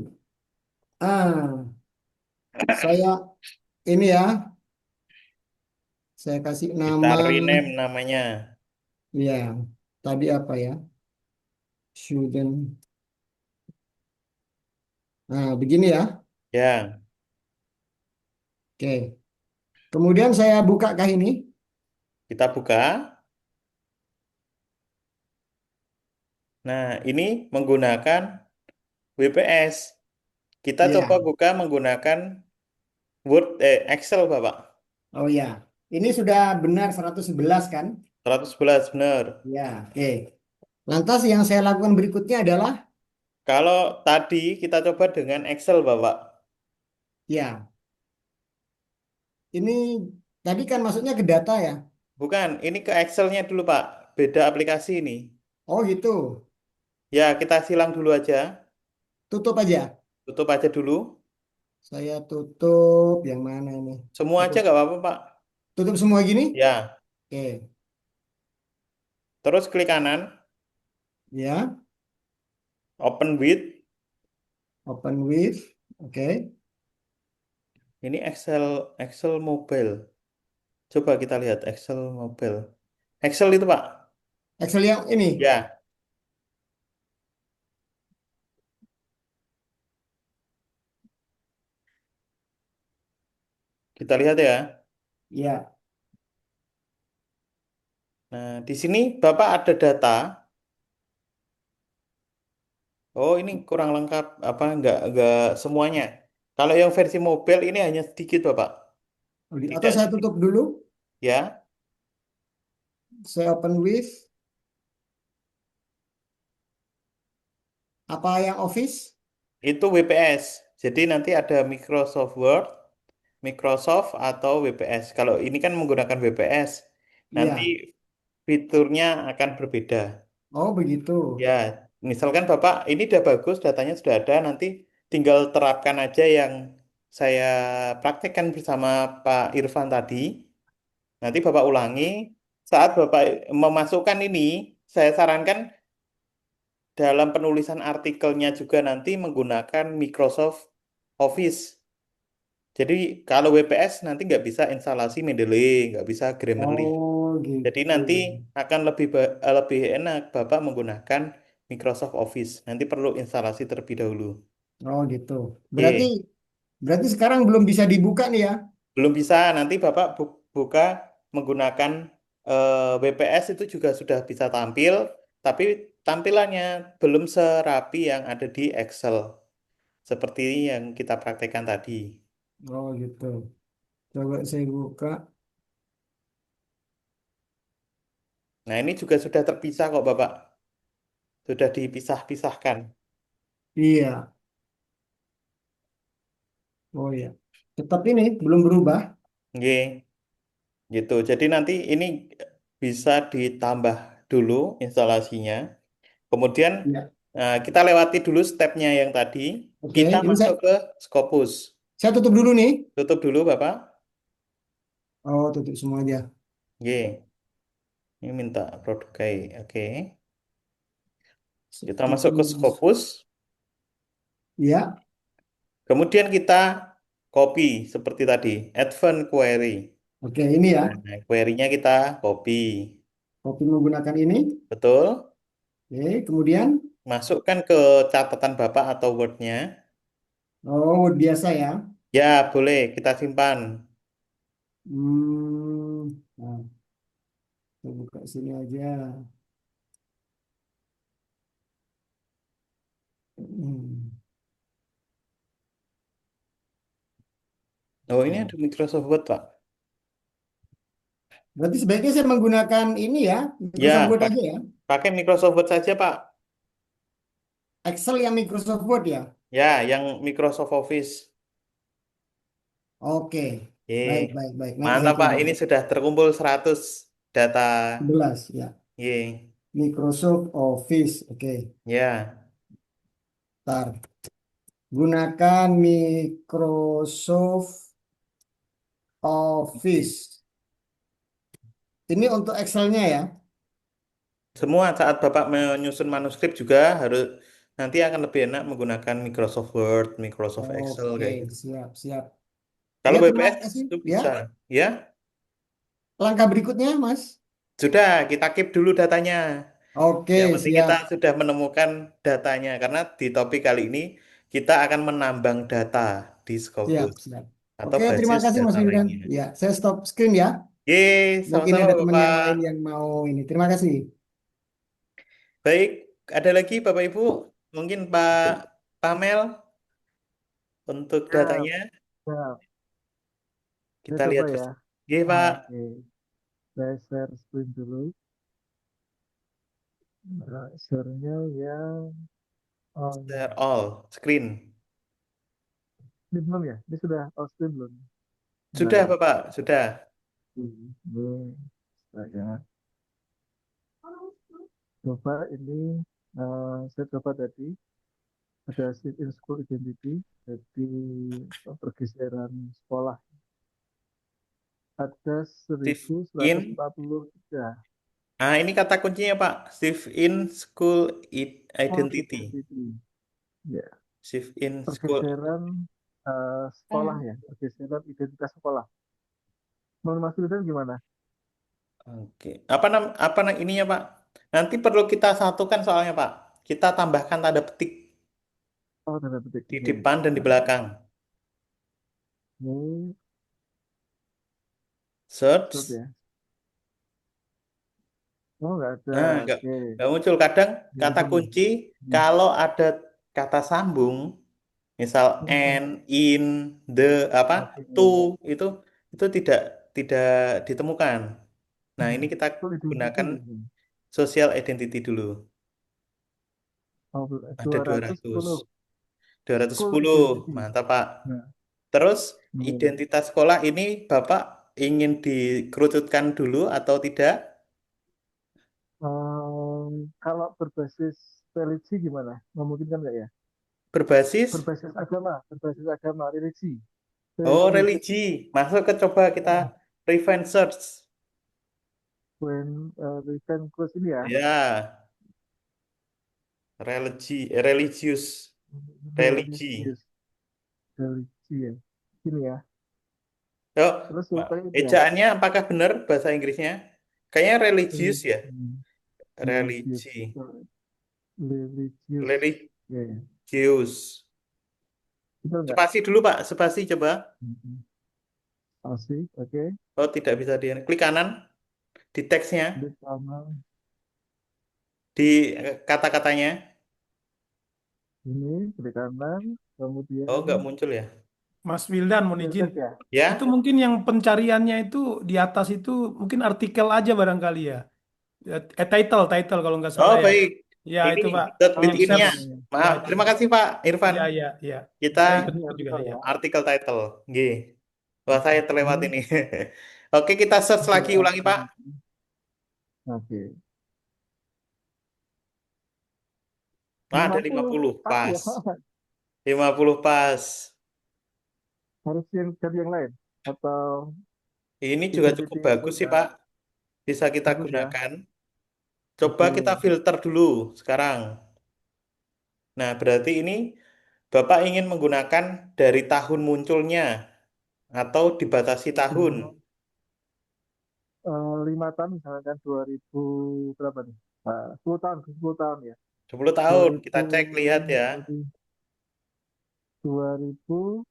Ah, saya ini ya, saya kasih Kita nama. rename namanya. Ya, tadi apa ya? Student. Nah, begini ya. Ya, Oke. Kemudian saya bukakah ini? kita buka. Nah, ini menggunakan WPS. Kita coba Iya. buka menggunakan Excel, Bapak. Oh ya. Ini sudah benar 111 kan? 111 benar. Ya, oke. Lantas yang saya lakukan berikutnya adalah Kalau tadi kita coba dengan Excel, Bapak. ya, ini tadi kan masuknya ke data ya. Bukan, ini ke Excelnya dulu, Pak. Beda aplikasi ini. Oh gitu. Ya, kita silang dulu aja. Tutup aja. Tutup aja dulu. Saya tutup yang mana ini? Semua aja Tutup. nggak apa-apa, Pak. Tutup semua gini? Ya, Oke. terus klik kanan, Ya, open with. open with. Oke. Ini Excel mobile. Coba kita lihat Excel mobile. Excel itu, Pak. Excel yang ini. Ya, kita lihat ya. Ya. Nah, di sini Bapak ada data. Oh, ini kurang lengkap. Apa nggak semuanya? Kalau yang versi mobile ini hanya sedikit, Bapak. Atau Tidak saya sedikit. tutup dulu. Ya, Saya open with. Apa yang Office? itu WPS. Jadi nanti ada Microsoft Word, Microsoft atau WPS. Kalau ini kan menggunakan WPS, nanti Iya. fiturnya akan berbeda. Oh begitu. Ya, misalkan Bapak ini udah bagus, datanya sudah ada, nanti tinggal terapkan aja yang saya praktekkan bersama Pak Irfan tadi. Nanti Bapak ulangi. Saat Bapak memasukkan ini, saya sarankan dalam penulisan artikelnya juga nanti menggunakan Microsoft Office. Jadi kalau WPS nanti nggak bisa instalasi Mendeley, nggak bisa Grammarly. Oh Jadi gitu. nanti akan lebih enak Bapak menggunakan Microsoft Office. Nanti perlu instalasi terlebih dahulu. Oh gitu. Berarti Oke, berarti sekarang belum bisa dibuka nih ya? belum bisa. Nanti Bapak buka menggunakan WPS itu juga sudah bisa tampil, tapi tampilannya belum serapi yang ada di Excel. Seperti yang kita praktekkan tadi. Oh gitu. Coba saya buka. Nah, ini juga sudah terpisah kok, Bapak. Sudah dipisah-pisahkan. Iya. Oh iya. Tetap ini belum berubah. Oke, gitu. Jadi nanti ini bisa ditambah dulu instalasinya. Kemudian Ya. kita lewati dulu stepnya yang tadi. Oke. Kita Ini masuk ke Scopus. saya tutup dulu nih. Tutup dulu, Bapak. Oh tutup semua aja. Oke, ini minta produk kayak. Oke, kita masuk ke Scopus. Scopus. Ya. Kemudian kita copy seperti tadi, advanced query. Oke ini ya. Nah, query-nya kita copy. Copy menggunakan ini. Betul? Oke. Kemudian. Masukkan ke catatan Bapak atau Word-nya. Oh, biasa ya. Ya, boleh kita simpan. Nah, kita buka sini aja. Hmm. Oh, ini ada Microsoft Word, Pak. Berarti sebaiknya saya menggunakan ini ya, Ya, Microsoft Word aja ya. pakai Microsoft Word saja, Pak. Excel yang Microsoft Word ya. Ya, yang Microsoft Office. Oke, baik, Ye. baik, baik. Nanti saya Mantap, Pak. coba. Ini sudah terkumpul 100 data. 11 ya. Ye. Microsoft Office. Oke, Ya. ntar. Gunakan Microsoft Office. Ini untuk Excel-nya ya. Semua saat Bapak menyusun manuskrip juga harus nanti akan lebih enak menggunakan Microsoft Word, Microsoft Excel Oke, kayak gitu. siap, siap. Kalau Ya, terima BPS kasih. itu Ya, bisa. Ya, langkah berikutnya, Mas. sudah kita keep dulu datanya. Yang Oke, penting kita siap, sudah menemukan datanya karena di topik kali ini kita akan menambang data di siap, Scopus siap. atau Oke, terima basis kasih Mas data Wildan. lainnya. Ya, saya stop screen ya. Ye, Mungkin sama-sama ada teman yang lain Bapak. yang mau ini. Terima kasih. Baik, ada lagi Bapak Ibu? Mungkin Pak Pamel untuk Ya, datanya ya, saya kita coba lihat ya. bersama. Ye, Pak. Oke, saya share screen dulu. Nah, share-nya yang Share on. all screen. Ini belum ya? Ini sudah all screen belum? Nah Sudah ya. Bapak, sudah. Ini saya coba ini. Saya coba tadi ada shift in school identity. Jadi pergeseran sekolah ada Shift seribu seratus in. empat puluh tiga. Ah, ini kata kuncinya Pak. Shift in school Oh, identity. identity. Ya, Shift in school. pergeseran sekolah ya, pergeseran identitas sekolah. Menurut Mas Wildan gimana? Oke. Ininya Pak? Nanti perlu kita satukan soalnya Pak. Kita tambahkan tanda petik Oh, tanda petik. di Oke. depan dan di Nah, belakang. ini stop Search. ya. Oh, nggak ada. Nah, Oke. nggak muncul. Kadang Dari kata sini. kunci Hmm. kalau ada kata sambung, misal Hmm. and, in, the, apa, Oke. to, itu itu tidak ditemukan. Nah, ini Hmm. kita Full identity. gunakan social identity dulu. Oh, Ada 200. 210. School 210. identity. Mantap, Pak. Nah, Terus hmm. identitas sekolah ini Bapak ingin dikerucutkan dulu atau tidak? Kalau berbasis religi gimana? Memungkinkan nggak ya? Berbasis Berbasis agama, religi. oh Religious. religi. Masuk ke coba kita Hmm. revenge search. When written close ini ya. Ya, religius, religi. Religious. Religi ya. Ini ya. Oh, Terus Pak, filternya ini ya. ejaannya apakah benar bahasa Inggrisnya? Kayaknya religius ya. Hmm. Religious. Religi, Religious. Ya, ya. religius. Betul nggak? Spasi dulu Pak, spasi coba. Mhm. Asik, oke. Oh, tidak bisa di klik kanan di teksnya, Di kanan di kata-katanya. ini, di kanan, Oh, kemudian nggak muncul ya? Mas Wildan, mohon izin. filter ya. Itu Ya? mungkin yang pencariannya itu di atas itu mungkin artikel aja barangkali ya. Title kalau nggak Oh, salah ya. baik. Ya, Ini itu Pak. dot Oh, Di ini with-in-nya. search. ini. Ya, Maaf, itu. terima kasih Pak Irfan. Ya, ya, ya. Kita Saya ikut Ini juga artikel ya. ya. artikel title. G. Wah, saya terlewat Hmm. ini. Oke, kita search Oke, lagi, ulangi Pak. oke. Wah, ada 50 50 pas ya. pas. 50 pas. Harus yang cari yang lain atau Ini juga cukup identity yang bagus sih sebelumnya. Pak. Bisa kita Bagus ya. gunakan. Coba Oke. kita filter dulu sekarang. Nah, berarti ini Bapak ingin menggunakan dari tahun munculnya atau dibatasi tahun. Hmm. 5 tahun misalkan 2000 berapa nih? 10 tahun, 10 tahun ya. 10 dua tahun. Kita ribu cek, lihat ya. dari 2015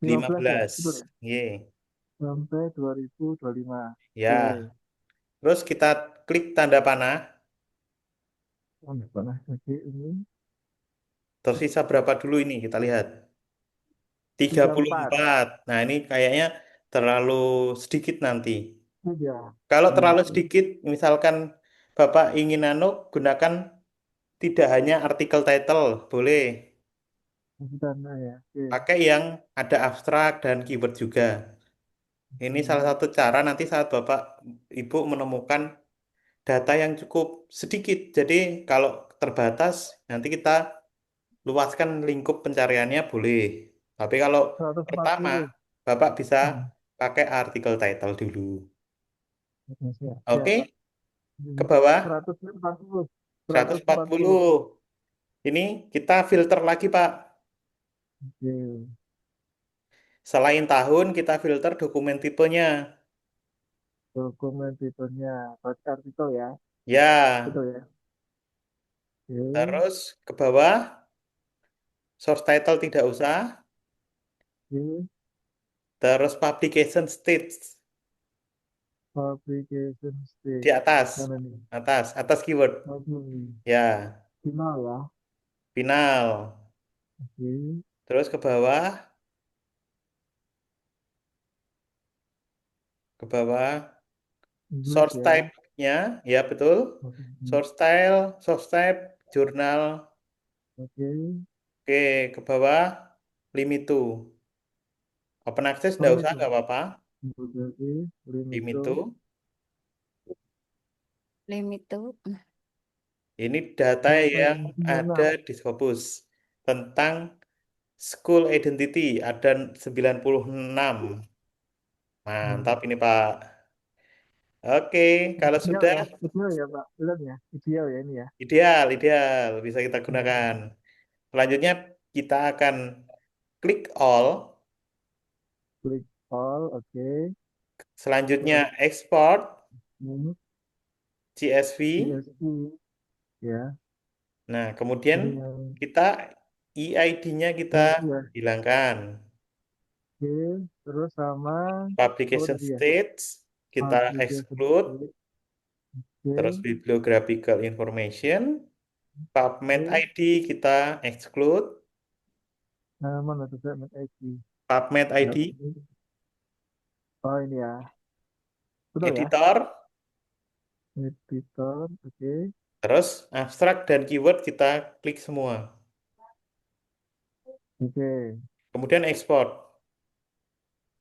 ya, 15. betul ya? Ye. Sampai 2025. Ya. Oke. Terus kita klik tanda panah. Oh, nggak pernah. Oke, ini Tersisa berapa dulu ini? Kita lihat. tiga puluh 34 empat. Nah, ini kayaknya terlalu sedikit nanti. saja. Kalau Oh, terlalu oke. sedikit, misalkan Bapak ingin gunakan tidak hanya artikel title, boleh. Dana ya. Oke. Pakai yang ada abstrak dan keyword juga. Ini salah Hmm. satu cara nanti saat Bapak Ibu menemukan data yang cukup sedikit. Jadi kalau terbatas, nanti kita luaskan lingkup pencariannya boleh. Tapi kalau pertama, 140. Bapak bisa Hmm. pakai artikel title dulu. Oke, siap, siap, Oke, Pak. ke Hmm. bawah 140. 140. 140. Ini kita filter lagi, Pak. Oke. Selain tahun, kita filter dokumen tipenya. Dokumen tipenya berarti artikel ya. Ya, Betul ya. Oke. terus ke bawah, source title tidak usah. Oke. Terus publication stage Publication di stage. atas, Mana nih? atas keyword. Oke. Ya, Final ya. final. Oke. Terus ke bawah, English source ya. type-nya, ya betul. Oke. Source type, jurnal. Oke. Oke, ke bawah, limit to. Open access Oh tidak usah, itu. nggak apa-apa. Oke. Limit Limito. to. Limit tuh. Ini data Data yang yang di mana? ada di Scopus tentang school identity ada 96. Mantap ini Pak. Oke, kalau Ideal sudah ya. Ideal ya Pak. Benar ya. Ideal ya ini ya. ideal, ideal bisa kita gunakan. Hmm. Selanjutnya kita akan klik all. Klik all. Oke. Selanjutnya Terus export ini CSV. CSV ya. Nah, kemudian Ini yang kita EID-nya kita ini ya. hilangkan. Oke. Terus sama apa Publication tadi ya? stage kita Application exclude. state. Terus Oke. bibliographical information. PubMed Oke. ID kita exclude. Nah, mana tuh segmen IT? PubMed Ya, ID ini. Oh ini ya. Betul ya. editor. Editor. Oke. Terus abstrak dan keyword kita klik semua. Oke. Kemudian export.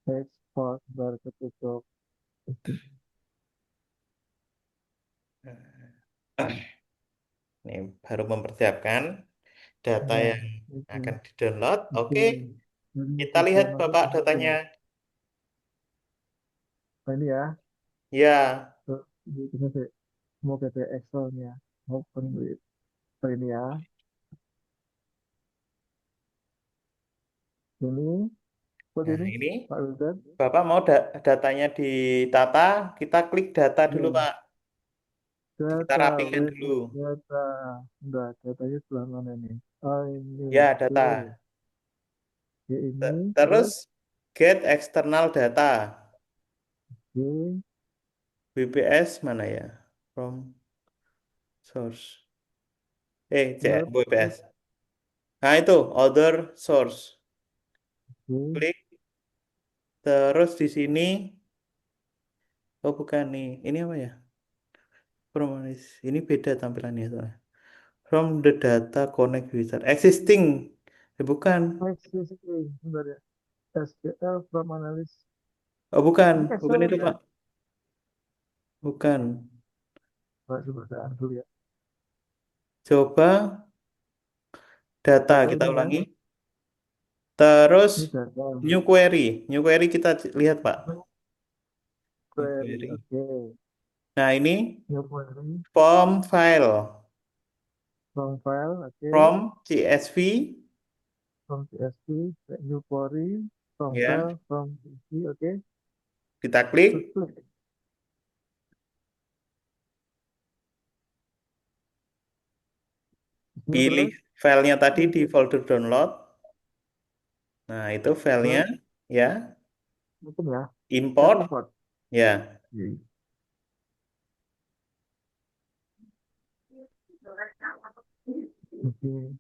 Export baru ketutup. Ini baru mempersiapkan data Ya. yang Oke. akan di-download. Oke. Oke, Jadi kita lihat tujuan masuk Bapak ke situ datanya. ya. Nah, ini ya. Ya, Tuh, ini sih. Mau ke Excel-nya. Open with. Oh, ini ya. Ini. Seperti nah ini. ini Pak Wildan. Bapak mau datanya ditata, kita klik data dulu Ya. Pak. Kita Data. rapikan With dulu. data. Enggak. Datanya sebelah mana nih? Oh ini. Ya, Oke. data. Ya ini. Terus Terus. get external data. Oke. WPS mana ya? From source. Web. WPS. Nah, itu other source. Oke. Klik terus di sini. Oh, bukan nih. Ini apa ya? From ini beda tampilannya soalnya. From the data connect wizard. Existing. Bukan. Existing. Bentar ya. SQL from analysis. Oh, bukan. Ini Bukan Excel itu, ini ya. Pak. Bukan. Pak, coba saya dulu ya. Coba data Data kita ini kan. ulangi. Terus Ini data. new query. New query kita lihat, Pak. New Query. query. Oke. Nah, ini New query. form file. From file. Oke. From CSV. From CSV. New query. From Ya. file. From CSV. Oke. Kita klik. Terus klik. Ini pilih terus filenya tadi di folder download. Nah, itu filenya terus ya, open ya. Set import import. ya. Oke. Oke.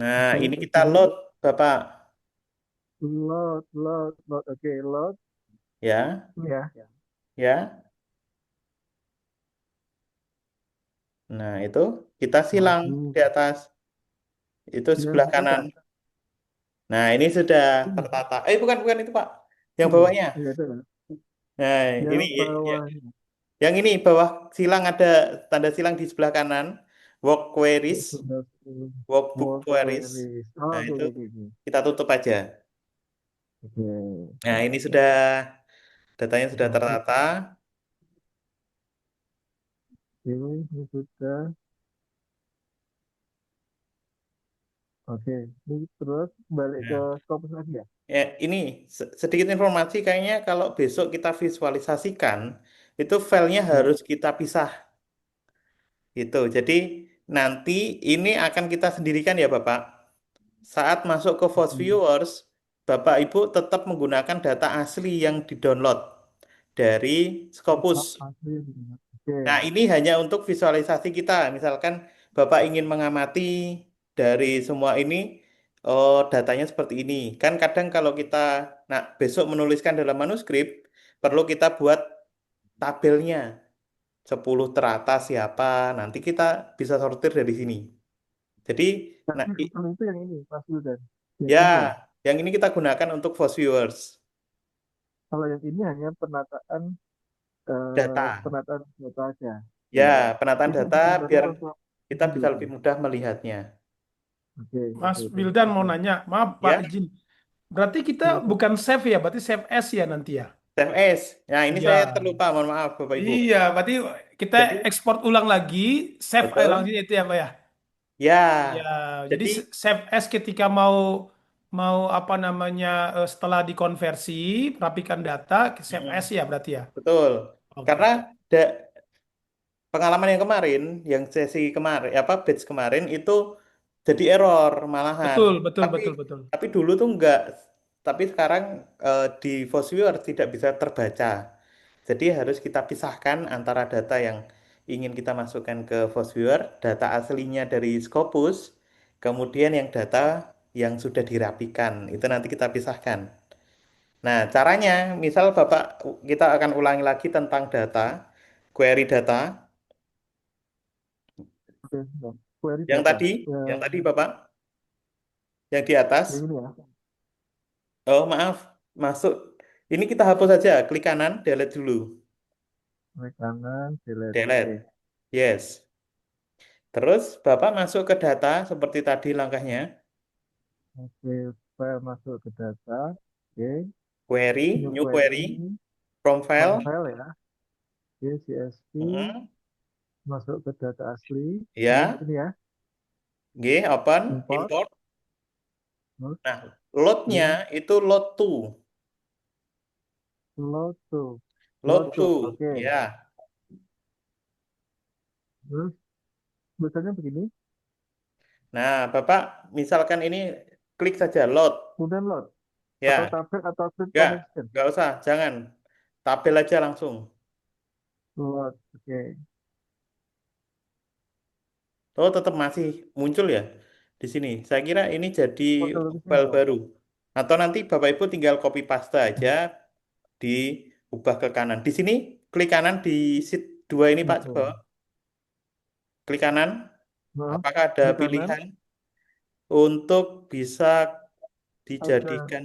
Nah, Oke, ini terus kita ini load, Bapak. load. Oke, load. Ya, Ini ya. ya. Nah, itu kita silang Maju. di atas. Itu Yang sebelah di kanan. atas. Nah, ini sudah Ini. tertata. Bukan itu, Pak. Yang Ini. bawahnya. Iya, itu ya. Nah, ini Yang ya. bawahnya. Yang ini bawah silang ada tanda silang di sebelah kanan. Work queries, Sudah workbook work queries. queries. Oh, Nah, oke, itu oke, oke, oke. kita tutup aja. Oke. Nah, Siap, ini siap. sudah datanya sudah Masuk. tertata. Oke, ini sudah. Oke, ini terus balik ke Nah, Scopus lagi ya. ini sedikit informasi kayaknya kalau besok kita visualisasikan itu filenya Ya. harus kita pisah gitu. Jadi nanti ini akan kita sendirikan ya Bapak. Saat masuk ke Force Oke. Viewers, Bapak Ibu tetap menggunakan data asli yang didownload dari Scopus. Tetap asli. Oke. Nah, ini hanya untuk visualisasi kita. Misalkan Bapak ingin mengamati dari semua ini, oh datanya seperti ini. Kan kadang kalau kita, nah besok menuliskan dalam manuskrip, perlu kita buat tabelnya. 10 teratas siapa, nanti kita bisa sortir dari sini. Jadi, nah, Tapi kalau itu yang ini, Mas Wildan. Yang ya, ini ya. yang ini kita gunakan untuk Force Viewers. Kalau yang ini hanya Data. penataan data aja. Ya, Ya. penataan Itu data benar-benar biar untuk kita ini bisa gitu. lebih mudah melihatnya. Oke, Mas oke, oke. Wildan mau Oke. nanya, maaf Pak Ya, izin. Berarti kita Silakan. bukan save ya, berarti save as ya nanti ya. Save as. Nah, ini saya Iya. terlupa, mohon maaf Bapak Ibu. Iya, berarti kita Jadi, ekspor ulang lagi, save file langsung betul. itu ya Pak ya. Iya, Ya, jadi jadi save as ketika mau mau apa namanya setelah dikonversi, rapikan data, save as mm, ya berarti ya. betul. Oke, Karena oke. pengalaman yang kemarin, yang sesi kemarin, batch kemarin itu jadi error malahan. Betul, betul, Tapi betul, betul. tapi dulu tuh enggak. Tapi sekarang di Fosviewer tidak bisa terbaca. Jadi harus kita pisahkan antara data yang ingin kita masukkan ke Fosviewer, data aslinya dari Scopus, kemudian yang data yang sudah dirapikan. Itu nanti kita pisahkan. Nah, caranya, misal Bapak, kita akan ulangi lagi tentang data, query data, Oke, ya. Query yang data. tadi, Ya, yang tadi Bapak, yang di atas. yang ini ya. Oh, maaf, masuk. Ini kita hapus saja, klik kanan, delete dulu. Klik kanan, delete. Oke. Delete. Yes. Terus Bapak masuk ke data seperti tadi langkahnya. Oke, file masuk ke data. Oke, Query, new new query, query from from file. file ya. Oke, CSV Mm-mm. masuk ke data asli. Oke, Ya, ini ya. G, open, Import. import. Terus, Nah, loadnya oke. itu load to. Load to. Load Load to. to, Oke. ya. Terus, tulisannya begini. Nah, Bapak misalkan ini klik saja load. Kemudian load. Atau Ya, tabel atau print ya, connection. nggak usah, jangan. Tabel aja langsung. Load. Oke. Oh, tetap masih muncul ya di sini. Saya kira ini jadi Otomatisnya file enggak. baru. Atau nanti Bapak Ibu tinggal copy paste aja, diubah ke kanan. Di sini klik kanan di sheet 2 ini Pak, coba. Oke. Klik kanan. Nah, Apakah ada klik kanan. pilihan untuk bisa Ada dijadikan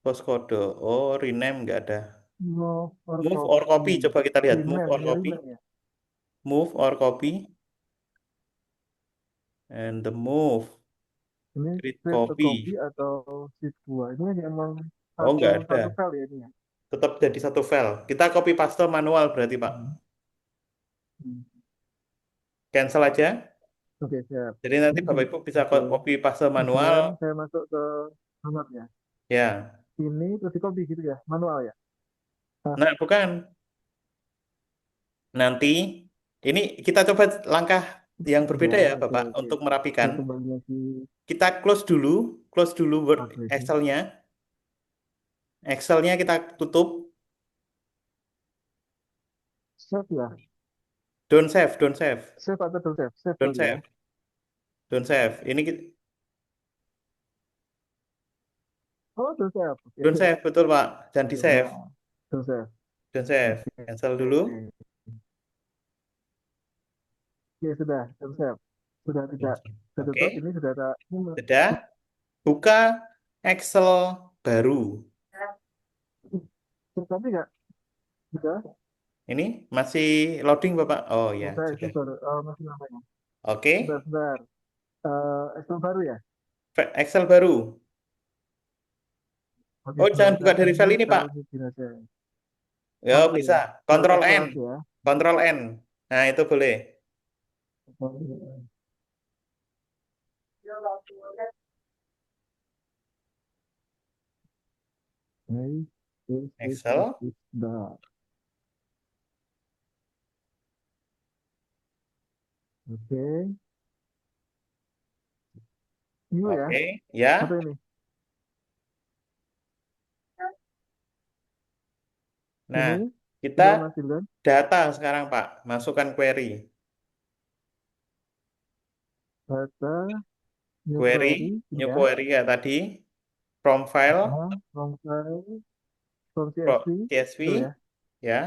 postcode? Oh, rename nggak ada. move or Move or copy, copy. coba kita lihat. Move Rename. or Ini copy. rename ya. Move or copy. And the move. Ini Create create a copy copy. atau sheet 2. Ini memang Oh, satu nggak ada. satu file ya ini ya. Tetap jadi satu file. Kita copy paste manual berarti, Pak. Hmm. Hmm. Cancel aja. Oke, siap. Jadi nanti Ini Bapak gini. Ibu bisa Oke. copy paste manual. Kemudian saya masuk ke alamatnya. Ya. Ini terus di copy gitu ya, manual ya. Nah, Nah, bukan. Nanti ini kita coba langkah yang Ya, berbeda ya oke, Bapak oke. untuk merapikan. Saya kembali lagi. Kita close dulu Word Oke, oke. Excel-nya. Excel-nya kita tutup. Save ya. Don't save, Save atau don't save? Save don't dulu ya. save, don't save. Ini Oh, don't save. don't Oke. save betul Pak. Jangan di Ya, save, don't save. don't save. Oke. Cancel dulu. Oke, sudah, don't save. Sudah tidak saya tutup. Oke, Ini sudah tak. Ini sudah. Buka Excel baru. tapi nggak? Sudah. Ini masih loading Bapak. Oh ya, Sudah, itu sudah. baru. Masih namanya. Sebentar, Oke, sebentar. Excel baru ya? Excel baru. Oke, Oh, sebentar. jangan buka Saya dari file unmute ini Pak. kalau ini aja. Ya, Oh iya, bisa. buat Control Excel N. aja ya. Control N. Nah, itu boleh. Oke, Excel. Sudah. Oke, new ya? Oke, ya. Apa ini? Nah, Ini kita sudah menghasilkan data sekarang Pak. Masukkan query. data new Query, query ini new ya. query ya tadi. From file, From file, from pro- CSV, betul CSV, ya. ya.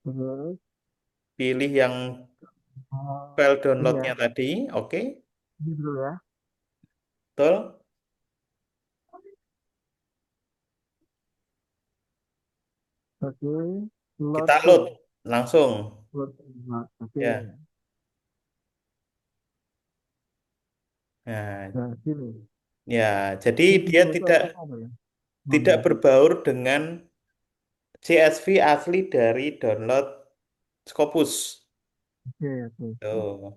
Terus Pilih yang uh, file ini ya, downloadnya tadi. Oke, ini betul ya. betul. Oke, load Kita in, load langsung. load in. Nah, oke. Ya. Nah, Nah, sini. ya. Jadi Ini dia itu tidak apa ya? tidak Mana? berbaur dengan CSV asli dari download Scopus. Oke, oke. Tuh.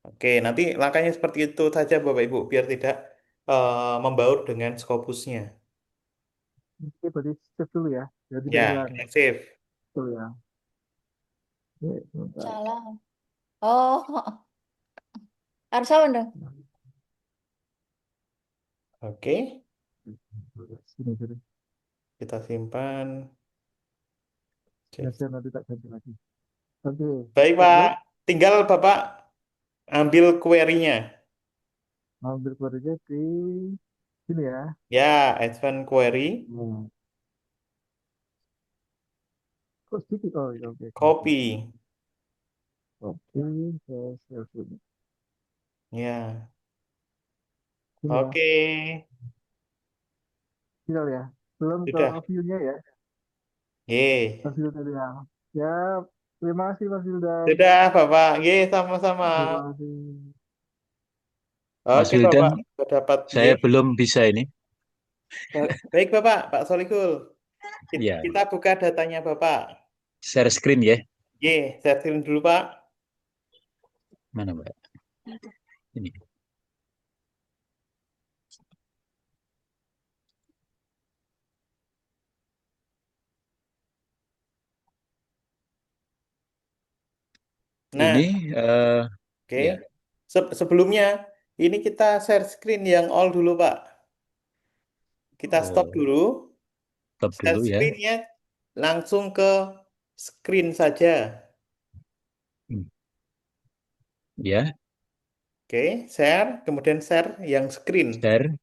Oke, nanti langkahnya seperti itu saja Bapak Ibu, biar tidak membaur dengan Scopusnya. Oke, berarti save dulu ya. Jadi tidak Ya, hilang. save. Betul ya. Oke, sebentar. Salah. Oh, harus apa dong? Oke, Sini, sini. kita simpan. Ya, saya nanti tak ganti lagi. Oke, Baik Pak, upload. tinggal Bapak ambil query-nya. Ambil query-nya di sini ya. Ya, advance query, Nah, kok sedikit? Oh, iya, oke, oke, oke. copy. Oke, saya share sini. Ya, Sini ya. oke, Tinggal ya. Belum ke sudah. view-nya ya. Ye, Mas Wildan ya. Ya, terima kasih Mas Wildan. sudah Bapak. Ye, sama-sama. Terima kasih. Mas Oke Wildan, Bapak, sudah dapat. Ye. saya belum bisa ini. Baik Bapak, Pak Solikul. Ya, Kita buka datanya Bapak. share screen ya. Ye, saya screen dulu Pak. Mana, Mbak? Ini. Nah, Ini oke. ya. Sebelumnya, ini kita share screen yang all dulu Pak. Kita stop Oh, dulu. stop Share dulu ya. screen-nya langsung ke screen saja. Hmm. Ya, Oke, share, kemudian share yang screen, share.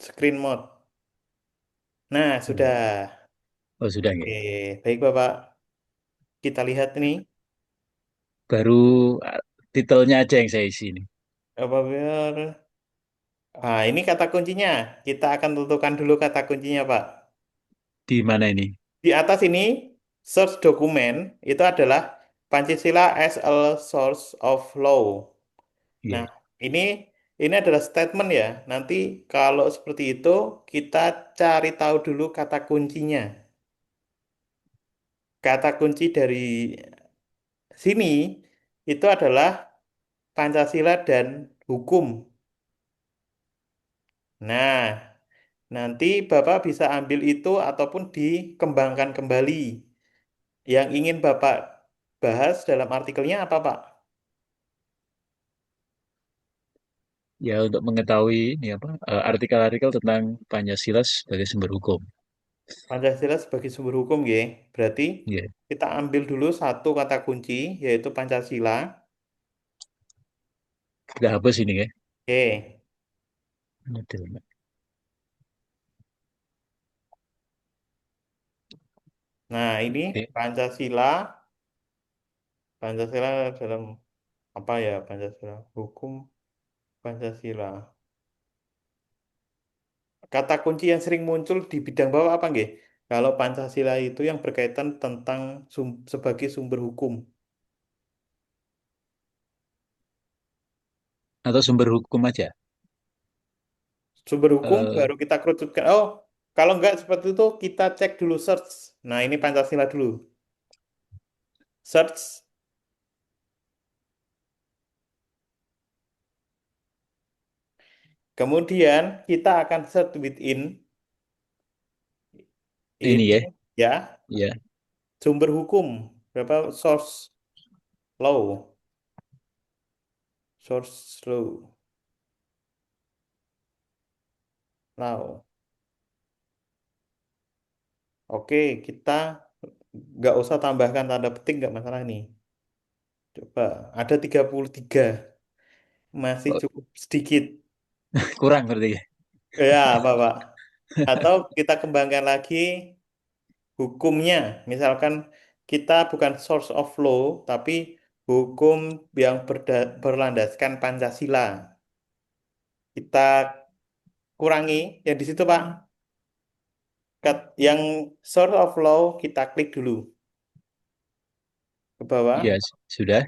screen mode. Nah, Hmm. sudah. Oh, sudah Oke, nggih. baik Bapak. Kita lihat ini. Baru titelnya aja yang saya isi ini. Apa biar? Ah, ini kata kuncinya. Kita akan tentukan dulu kata kuncinya, Pak. Di mana ini? Di atas ini, source dokumen itu adalah Pancasila as a source of law. Nah, Iya. ini ini adalah statement ya. Nanti kalau seperti itu, kita cari tahu dulu kata kuncinya. Kata kunci dari sini itu adalah Pancasila dan hukum. Nah, nanti Bapak bisa ambil itu ataupun dikembangkan kembali. Yang ingin Bapak bahas dalam artikelnya apa, Pak? Ya untuk mengetahui ini apa artikel-artikel tentang Pancasila sebagai sumber hukum. Pancasila sebagai sumber hukum, ya. Berarti Ya, kita ambil dulu satu kata kunci, yaitu Pancasila. kita hapus ini ya. Oke. Model. Nah, ini Oke. Pancasila. Pancasila dalam apa ya Pancasila? Hukum Pancasila. Kata kunci yang sering muncul di bidang bawah apa nggih? Kalau Pancasila itu yang berkaitan tentang sebagai sumber hukum. Atau sumber hukum aja. Sumber hukum Eh, baru kita kerucutkan. Oh, kalau nggak seperti itu kita cek dulu search. Nah, ini Pancasila dulu. Search. Kemudian kita akan search within ini ya, ini ya ya. sumber hukum. Berapa source law? Source law. Law. Oke, kita nggak usah tambahkan tanda petik, nggak masalah nih. Coba, ada 33. Masih Oh, cukup sedikit. kurang berarti ya. Ya, apa, Pak? Atau kita kembangkan lagi hukumnya. Misalkan kita bukan source of law, tapi hukum yang berlandaskan Pancasila. Kita kurangi yang di situ, Pak. Yang source of law kita klik dulu ke bawah. Ya, sudah.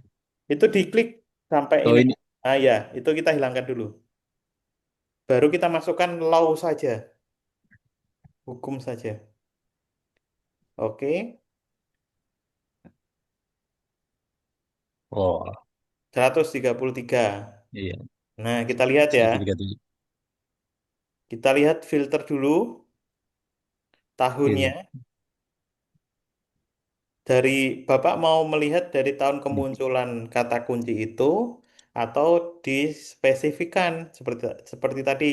Itu diklik sampai Oh ini. ini, Ah ya, itu kita hilangkan dulu. Baru kita masukkan law saja, hukum saja. Oke, oh 133. iya, Nah, kita lihat ya. 137. Kita lihat filter dulu Gitu. tahunnya. Dari Bapak mau melihat dari tahun Hmm. kemunculan kata kunci itu atau dispesifikan seperti seperti tadi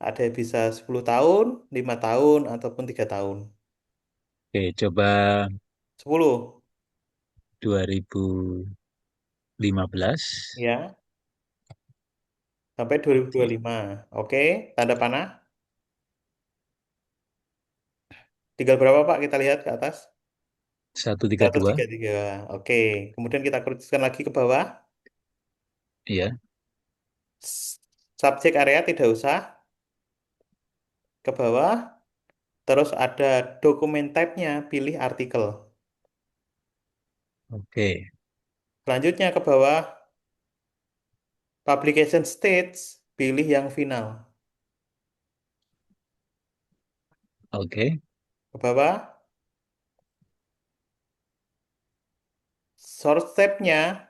ada bisa 10 tahun, 5 tahun ataupun 3 tahun. Oke, coba 10 2015. ya, sampai Oke, 2025. Oke, tanda panah. Tinggal berapa Pak kita lihat ke atas? 132. 133. Oke, kemudian kita kerucutkan lagi ke bawah. Iya, Subjek area tidak usah ke bawah. Terus ada dokumen type-nya, pilih artikel. oke, Selanjutnya ke bawah, publication stage, pilih yang final. oke. Ke bawah, source type-nya,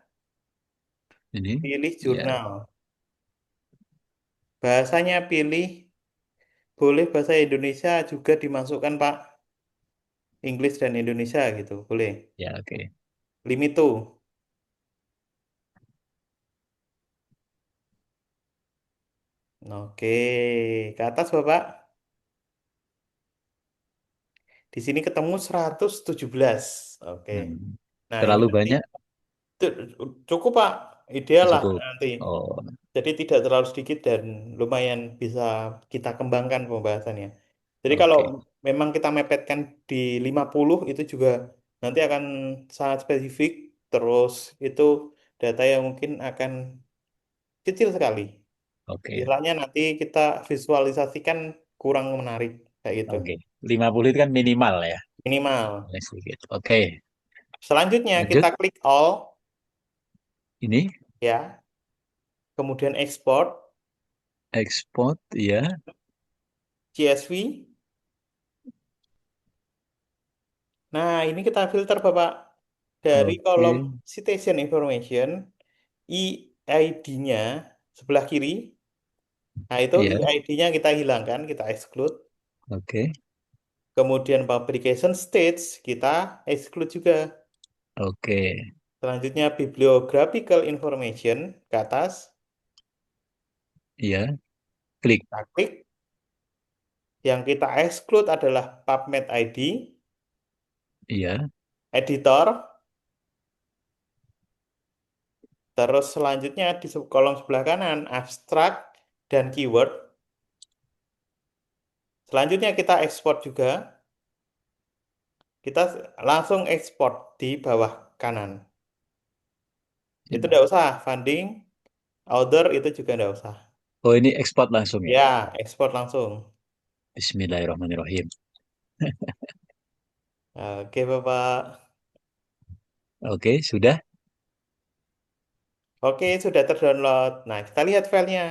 Ini, pilih ya, jurnal. Bahasanya pilih, boleh bahasa Indonesia juga dimasukkan Pak. Inggris dan Indonesia gitu, boleh. ya, oke. Limito. Oke, ke atas Bapak. Di sini ketemu 117. Oke. Hmm. Nah, ini Terlalu nanti banyak, cukup Pak. Ideal lah cukup. nanti. Oh, Jadi tidak terlalu sedikit dan lumayan bisa kita kembangkan pembahasannya. Jadi kalau oke, memang kita mepetkan di 50 itu juga nanti akan sangat spesifik. Terus itu data yang mungkin akan kecil sekali. oke, Istilahnya nanti kita visualisasikan kurang menarik kayak gitu. oke. 50 itu kan minimal ya. Minimal. Ya, sedikit. Oke, Selanjutnya lanjut. kita klik all Ini ya. Kemudian export ekspor, ya. CSV. Nah, ini kita filter Bapak. Dari kolom Oke, citation information, EID-nya sebelah kiri. Nah, itu ya. EID-nya kita hilangkan, kita exclude. Oke, Kemudian publication stage kita exclude juga. oke. Selanjutnya bibliographical information ke atas. Iya, klik. Kita klik. Yang kita exclude adalah PubMed ID, Iya, editor. Terus selanjutnya di kolom sebelah kanan abstract dan keyword. Selanjutnya kita ekspor juga. Kita langsung ekspor di bawah kanan. Itu ini. tidak usah funding, order itu juga tidak usah. Oh, ini ekspor langsung ya. Ya, ekspor langsung. Bismillahirrahmanirrahim. Oke, Bapak. Oke, sudah. Oke, sudah terdownload. Nah, kita lihat filenya.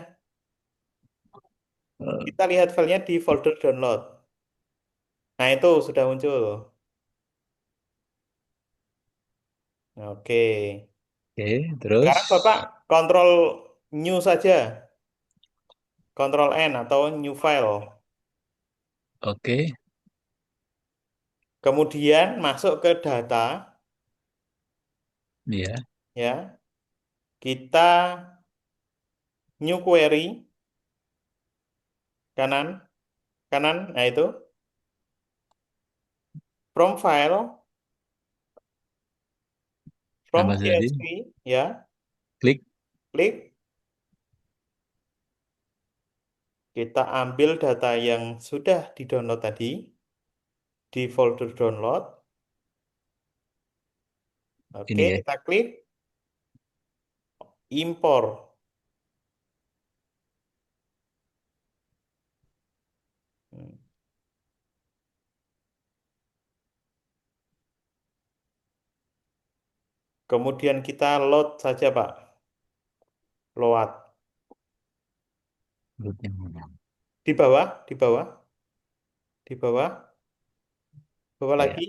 Eh, Kita lihat filenya di folder download. Nah, itu sudah muncul. Oke. Oke, terus. Sekarang Bapak kontrol new saja. Kontrol N atau new file. Oke, Kemudian masuk ke data, iya. ya. Kita new query kanan, kanan. Nah, itu from file, from Nama tadi, CSV, ya. klik. Klik. Kita ambil data yang sudah di-download tadi di folder download. Ini Oke, ya. kita klik import. Hmm. Kemudian kita load saja, Pak. Load. Root yang mana? Di bawah, di bawah, di bawah, bawah Ya, lagi,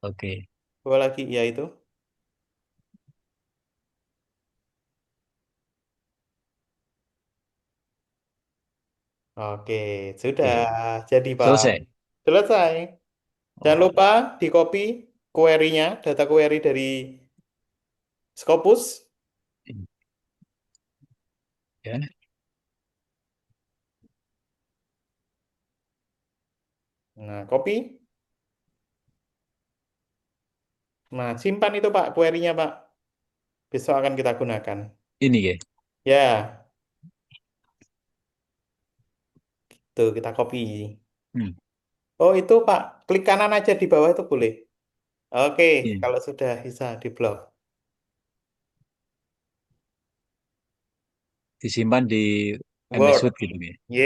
oke. bawah lagi, ya itu. Oke, sudah Oke, jadi, Pak. selesai. Selesai. Jangan Oh, lupa di copy query-nya, data query dari Scopus. ini ya. Nah, copy. Nah, simpan itu, Pak, query-nya, Pak. Besok akan kita gunakan. Ini ya. Ya, tuh kita copy. Hmm, Oh, itu, Pak, klik kanan aja di bawah itu boleh. Oke, ini. kalau sudah bisa di-blok. Disimpan di MS Word. Word gitu ya. Y.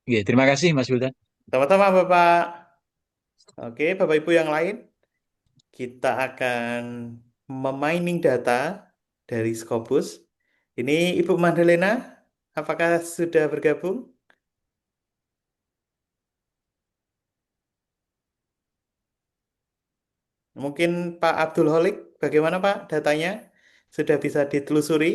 Oke, terima kasih Mas Wildan. Sama-sama, Bapak. Oke, Bapak Ibu yang lain, kita akan memining data dari Scopus. Ini Ibu Magdalena, apakah sudah bergabung? Mungkin Pak Abdul Holik, bagaimana Pak datanya? Sudah bisa ditelusuri?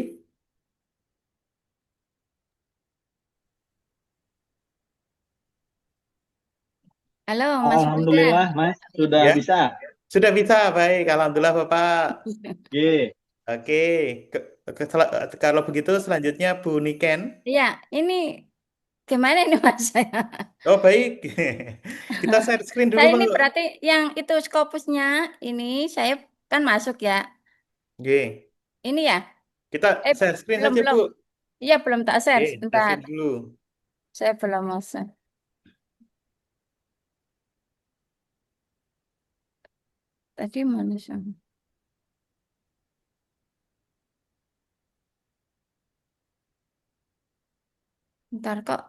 Halo, Mas Wildan. Alhamdulillah, Mas, sudah Ya, bisa. sudah bisa. Baik, Alhamdulillah Bapak. Ye. Oke, kalau begitu selanjutnya Bu Niken. Iya, ini gimana ini Mas saya? Oh baik, kita share screen dulu Saya Pak. ini berarti yang itu Scopusnya ini saya kan masuk ya. Oke, Ini ya. kita Eh, share screen belum saja belum. Bu. Iya, belum tak share. Oke, share Sebentar. screen dulu. Saya belum masuk. Tadi mana sih? Bentar kok.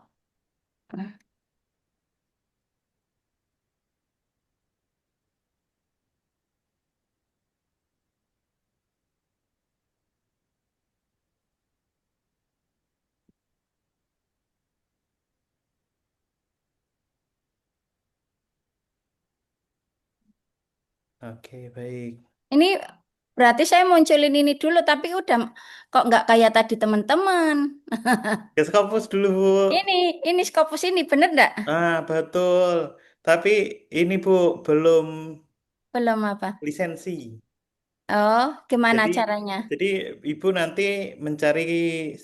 Ah, Oke, baik. Ini berarti saya munculin ini dulu, tapi udah kok nggak kayak tadi teman-teman. Ke Scopus dulu Bu. Ini Scopus ini bener nggak? Ah, betul. Tapi ini Bu, belum Belum apa? lisensi. Oh, gimana Jadi, caranya? jadi Ibu nanti mencari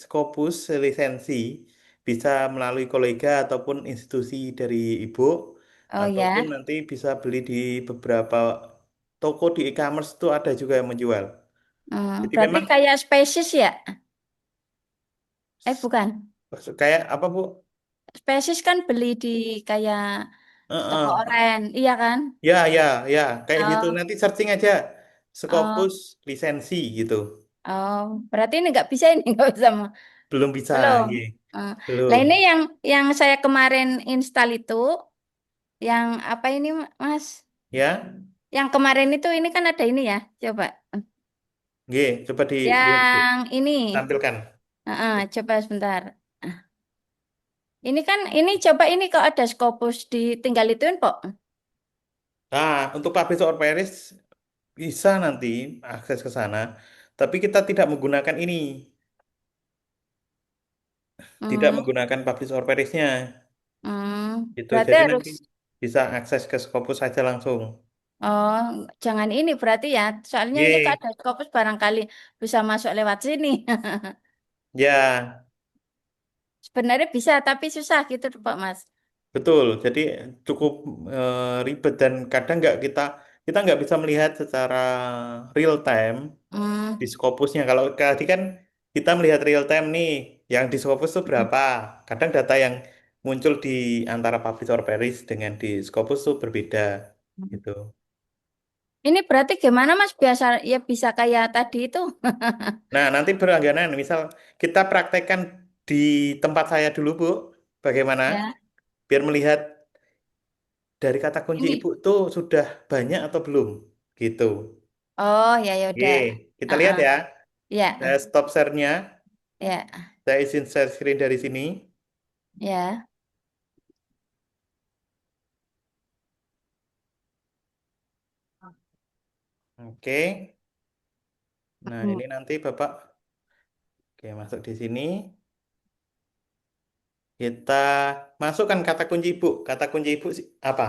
Scopus lisensi bisa melalui kolega ataupun institusi dari Ibu, Oh ataupun ya. nanti bisa beli di beberapa toko di e-commerce itu ada juga yang menjual. Jadi Berarti memang kayak spesies ya? Bukan. kayak apa Bu? Spesies kan beli di kayak toko Heeh. oren, iya kan? Ya, ya, ya, kayak gitu. Oh, Nanti searching aja oh, Scopus lisensi gitu. oh. Berarti ini nggak bisa ini nggak bisa. Belum bisa, Belum. iya. Eh, Lah Belum. ini yang saya kemarin install itu, yang apa ini Mas? Ya, Yang kemarin itu ini kan ada ini ya. Coba. Oke, coba dilihat Bu. Yang ini. Tampilkan. Coba sebentar. Ini kan ini coba ini kok ada Scopus tinggal ituin kok. Nah, untuk publish or perish bisa nanti akses ke sana, tapi kita tidak menggunakan ini, tidak Hmm, menggunakan publish or perish-nya. Gitu. berarti Jadi harus nanti bisa akses ke Scopus saja langsung. oh jangan ini berarti ya. Soalnya ini kok Ye, ada Scopus barangkali bisa masuk lewat sini. ya, Sebenarnya bisa tapi susah gitu Pak Mas. betul. Jadi cukup ribet dan kadang kita nggak bisa melihat secara real time di Hmm, Scopusnya. Kalau tadi kan kita melihat real time nih, yang di Scopus itu berapa. Kadang data yang muncul di antara publish or perish dengan di Scopus itu berbeda gitu. Ini berarti gimana Mas? Biasa ya bisa kayak tadi itu. Nah, nanti berlangganan, misal kita praktekkan di tempat saya dulu, Bu, bagaimana? Ya. Biar melihat dari kata kunci Ini. Ibu tuh sudah banyak atau belum, gitu. Oh ya ya Oke, udah. kita lihat Heeh. ya. Saya Ya, stop share-nya, ya, saya izin share screen dari sini. ya. Oke, nah Hmm. ini nanti Bapak, oke, masuk di sini. Kita masukkan kata kunci Ibu. Kata kunci Ibu apa?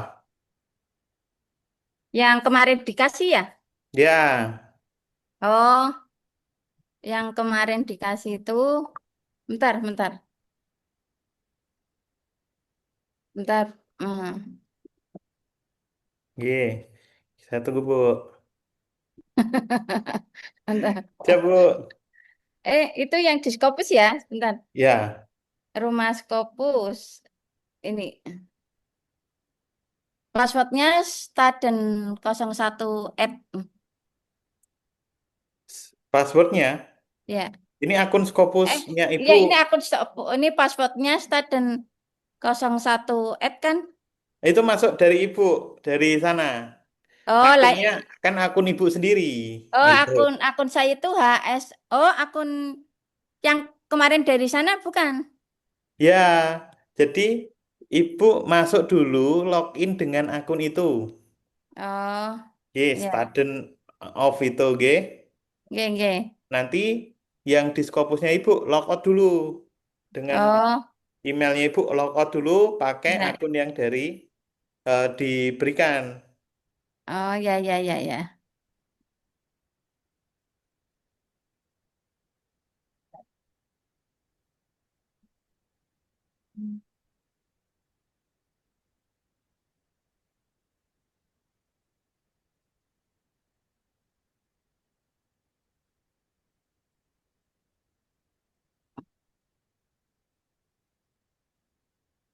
Yang kemarin dikasih ya? Ya, Oh, yang kemarin dikasih itu. Bentar, bentar, bentar. oke. Saya tunggu, Bu. Bentar. Siap, Bu. Itu yang di Scopus ya? Bentar. Ya, Rumah Scopus. Ini. Passwordnya Staden 01 passwordnya. ya. Ini akun Eh, Scopusnya iya Ibu. ini ini passwordnya Staden 01 kan? Itu masuk dari Ibu, dari sana. Oh, Akunnya kan akun Ibu sendiri. Gitu. akun akun saya itu HS. Oh, akun yang kemarin dari sana bukan? Ya, jadi Ibu masuk dulu, login dengan akun itu. Oh, Oke, ya. student of itu, oke. Nggih, nggih. Nanti yang di Scopusnya Ibu logout dulu dengan Oh, emailnya Ibu logout dulu pakai ya. akun yang dari diberikan. Oh, ya, ya, ya, ya.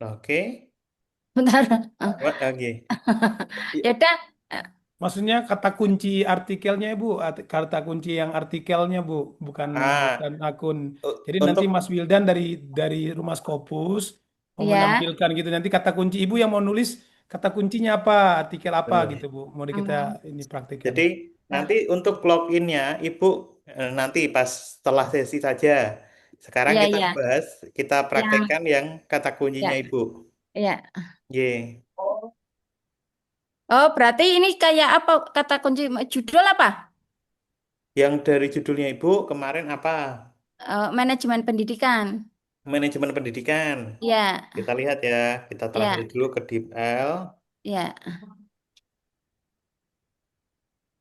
Oke, Bentar. Oke. Ya udah. Maksudnya kata kunci artikelnya Bu, kata kunci yang artikelnya Bu, bukan bukan Ah, akun. Jadi nanti untuk Mas Wildan dari Rumah Scopus mau Ya. menampilkan gitu. Nanti kata kunci Ibu yang mau nulis kata kuncinya apa, artikel apa gitu Bu. Mau kita Hmm. ini praktikkan. Jadi nanti untuk loginnya Ibu nanti pas setelah sesi saja. Sekarang Ya, kita ya. bahas, kita Yang praktekkan yang kata kuncinya ya, Ibu. ya. Ye. Oh, berarti ini kayak apa kata kunci judul apa? Yang dari judulnya Ibu kemarin apa? Manajemen pendidikan. Manajemen pendidikan. Ya, Kita lihat ya, kita telah ya. dulu ke DeepL. Ya,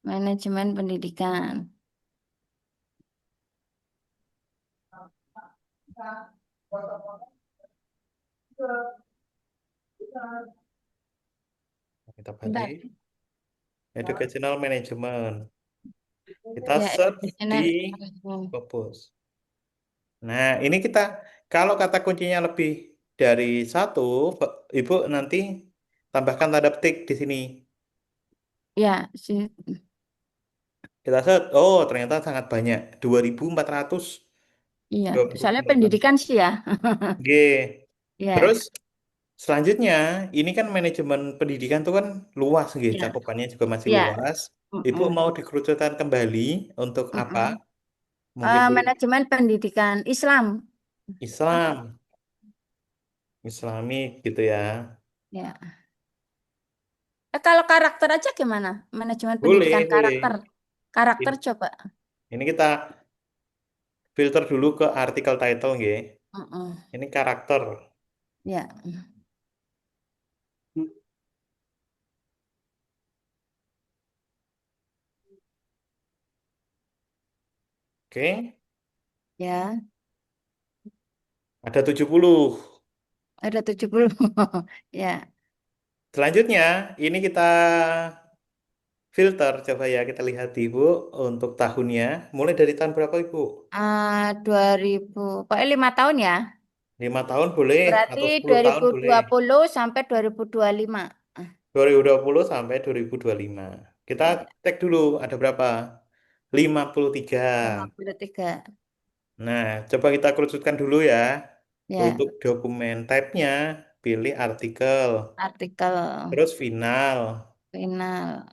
manajemen pendidikan. Kita Bentar. balik. Educational Management. Kita Ya, search di educational management. Scopus. Nah, ini kita, kalau kata kuncinya lebih dari satu, Ibu nanti tambahkan tanda petik di sini. Ya, sih. Kita search, oh ternyata sangat banyak, 2.400. Iya, soalnya 28. pendidikan sih ya. G. Ya, Terus selanjutnya, ini kan manajemen pendidikan itu kan luas, gitu. ya, Cakupannya juga masih ya. luas. Ibu Mm-mm. mau dikerucutkan kembali untuk apa? Mm-mm. Mungkin Bu, Manajemen pendidikan Islam. Islam, Islami gitu ya. Ya. Kalau karakter aja gimana? Manajemen pendidikan Boleh, karakter. boleh. Karakter Ini, coba. ini kita filter dulu ke artikel title, nggih. Mm-mm. Ini karakter. Ya, Oke, ya. ada 70. Ada 70. Ya. Selanjutnya, ini kita filter. Coba ya kita lihat Ibu untuk tahunnya. Mulai dari tahun berapa Ibu? 2000, pokoknya 5 tahun ya. 5 tahun boleh Berarti atau 10 tahun boleh. 2020 sampai 2025. 2020 sampai 2025. Kita Ya, cek dulu ada berapa? 53. 53. Nah, coba kita kerucutkan dulu ya. Ya, Untuk dokumen type-nya, pilih artikel. artikel Terus final. final.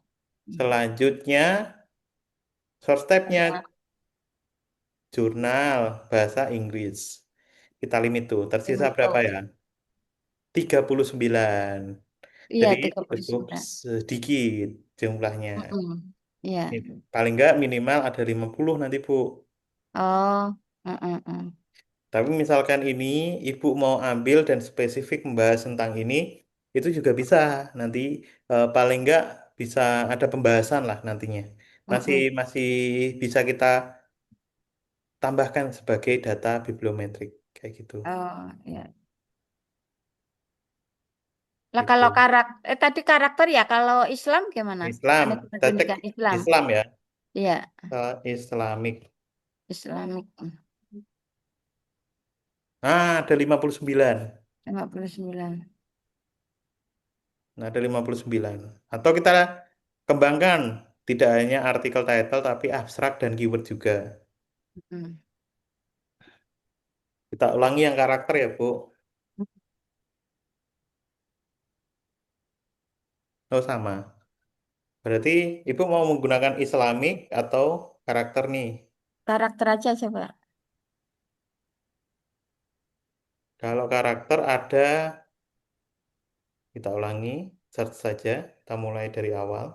Selanjutnya, source type-nya Ya, jurnal bahasa Inggris. Kita limit tuh. Tersisa berapa itu. ya? 39. Iya, Jadi cukup 39. sedikit jumlahnya. Mm-mm. Iya. Paling nggak minimal ada 50 nanti, Bu. Oh, mm-mm. Tapi misalkan ini Ibu mau ambil dan spesifik membahas tentang ini, itu juga bisa. Nanti paling nggak bisa ada pembahasan lah nantinya. Masih Mm-mm. masih bisa kita tambahkan sebagai data bibliometrik kayak gitu. Oh, ya. Lah kalau Itu tadi karakter ya, kalau Islam gimana? Islam, Manajemen kita cek pendidikan Islam. Islam ya, Iya, Islamik. Islamic. Ada 59. 59. Nah, ada 59. Atau kita kembangkan tidak hanya artikel title tapi abstrak dan keyword juga. Mm. Kita ulangi yang karakter ya, Bu. Oh, sama. Berarti Ibu mau menggunakan Islamic atau karakter nih? Karakter aja coba. Kalau karakter ada, kita ulangi, search saja. Kita mulai dari awal.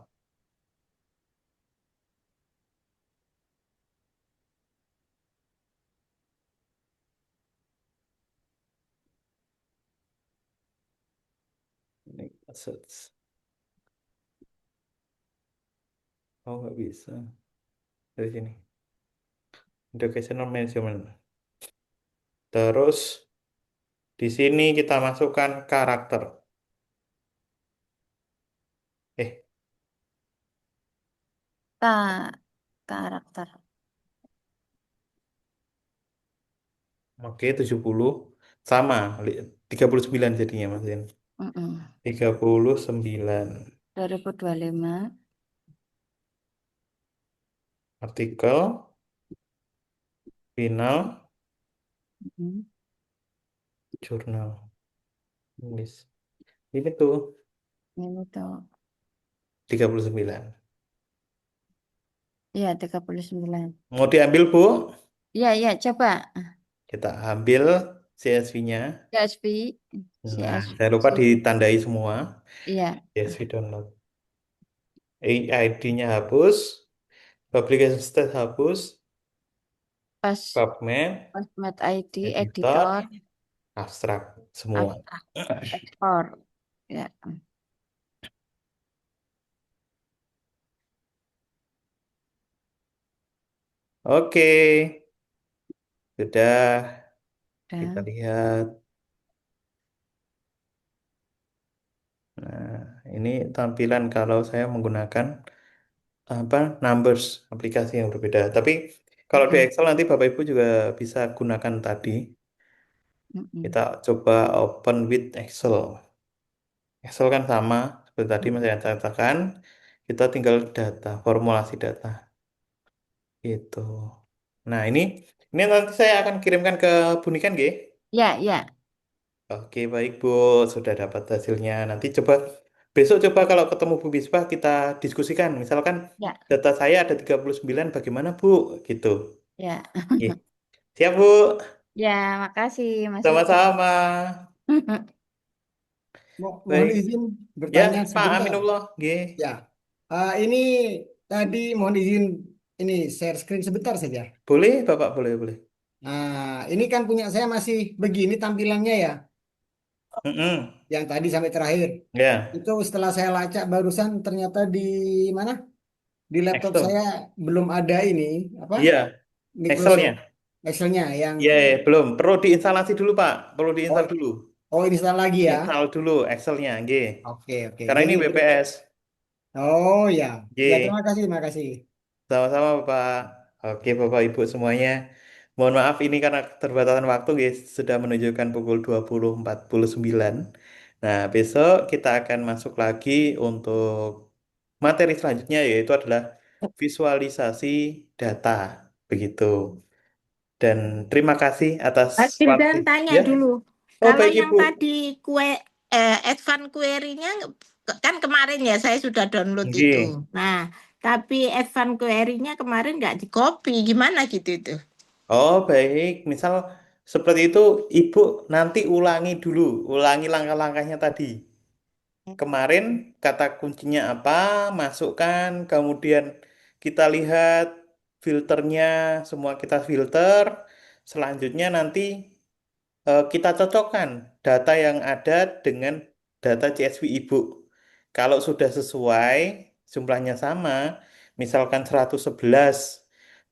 Ini kita search. Oh, nggak bisa. Dari sini. Educational Management. Terus di sini kita masukkan karakter. Eh, Ka karakter. oke, 70. Sama, 39 jadinya, Mas Zen. Mm-mm. 39. 2025. Artikel, final, Mm. jurnal. Nulis. Ini tuh Ini tuh. 39. Iya, 39. Mau diambil, Bu? Iya, iya, coba. Kita ambil CSV-nya. CSV. Nah, saya lupa CSV. ditandai semua. Iya, CSV download. ID-nya hapus. Publication state hapus. pas PubMed, Password ID, editor, editor, abstrak, semua. abstrak, ekspor. Ya. Oke, sudah kita Udah. lihat. Nah, ini tampilan kalau saya menggunakan apa numbers aplikasi yang berbeda. Tapi kalau di Mm-mm. Excel nanti Bapak Ibu juga bisa gunakan tadi. Mm-mm. Kita coba open with Excel. Excel kan sama seperti tadi Mas yang katakan. Kita tinggal data, formulasi data. Itu. Nah, ini nanti saya akan kirimkan ke Bunikan, G. Ya, ya, Oke, baik Bu, sudah dapat hasilnya. Nanti coba besok coba kalau ketemu Bu Bispa kita diskusikan. Misalkan ya, data saya ada 39, bagaimana Bu? Gitu. ya, Oke. Siap Bu, ya. Makasih, Mas Wildan. sama-sama. Mohon Baik. izin Ya, bertanya Pak sebentar. Aminullah, G. Ya, ini tadi mohon izin ini share screen sebentar saja. Boleh, Bapak, boleh, boleh. Nah, ini kan punya saya masih begini tampilannya ya, Mm-mm. yang tadi sampai terakhir. Ya, Itu setelah saya lacak barusan ternyata di mana? Di laptop Excel. saya belum ada ini apa? Iya, Microsoft Excelnya. Excelnya yang Iya, iya, belum. Perlu diinstalasi dulu, Pak. Perlu oh diinstal dulu. oh install lagi ya. Install dulu Excelnya, G. Oke oke. Karena ini Jadi WPS. oh ya ya G. terima kasih terima kasih. Sama-sama, Bapak. Oke, Bapak Ibu semuanya. Mohon maaf ini karena keterbatasan waktu, guys. Sudah menunjukkan pukul 20.49. Nah, besok kita akan masuk lagi untuk materi selanjutnya, yaitu adalah visualisasi data. Begitu. Dan terima kasih atas Mas waktu. Wildan tanya Ya, dulu, oh kalau baik yang Ibu. tadi advance query-nya kan kemarin ya saya sudah download itu. Oke. Nah, tapi advance query-nya kemarin nggak di copy, gimana gitu itu? Oh baik, misal seperti itu Ibu nanti ulangi dulu, ulangi langkah-langkahnya tadi. Kemarin kata kuncinya apa, masukkan, kemudian kita lihat filternya, semua kita filter. Selanjutnya nanti kita cocokkan data yang ada dengan data CSV Ibu. Kalau sudah sesuai, jumlahnya sama, misalkan 111,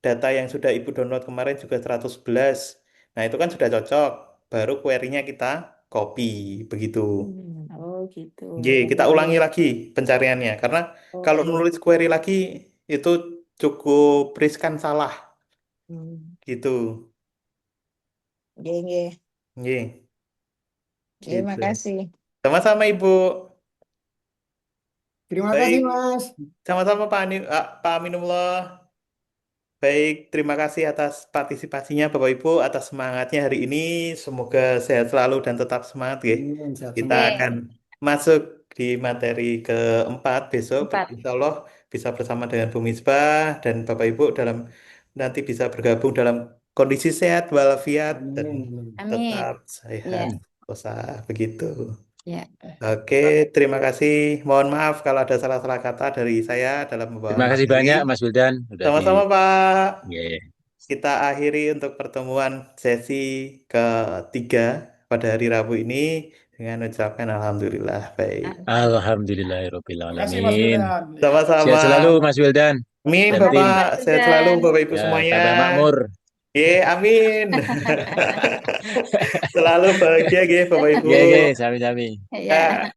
data yang sudah Ibu download kemarin juga 111. Nah, itu kan sudah cocok. Baru query-nya kita copy, begitu. Oh gitu. J, kita ulangi lagi pencariannya. Karena kalau Oke. nulis query lagi, itu cukup riskan salah, Hmm. gitu. Nggih, nggih. J, Nggih, gitu. makasih. Sama-sama, Ibu. Terima kasih Baik, Mas. sama-sama Pak Aminullah. Baik, terima kasih atas partisipasinya Bapak Ibu, atas semangatnya hari ini. Semoga sehat selalu dan tetap semangat ya. Amin, sehat Kita semua. akan Oke, masuk di materi keempat besok. 4. Insya Allah bisa bersama dengan Bu Misbah dan Bapak Ibu nanti bisa bergabung dalam kondisi sehat walafiat dan Amin, amin. Amin. tetap sehat. Ya, Usaha begitu. ya. Oke, terima kasih. Mohon maaf kalau ada salah-salah kata dari saya dalam membawakan Terima kasih materi. banyak Mas Wildan udah di Sama-sama, Pak. ya. Kita akhiri untuk pertemuan sesi ketiga pada hari Rabu ini dengan ucapkan Alhamdulillah. Baik. Alhamdulillahirabbil Terima kasih Mas alamin. Wildan. Ya. Sama-sama. Sehat selalu Mas Wildan Amin, dan Terima tim. Bapak. kasih, Mas Sehat selalu, Wildan. Bapak Ibu Ya, semuanya. tambah makmur. Ye, amin. Selalu bahagia, ya, Bapak Ibu. Ya, sami-sami. Ya. Ya.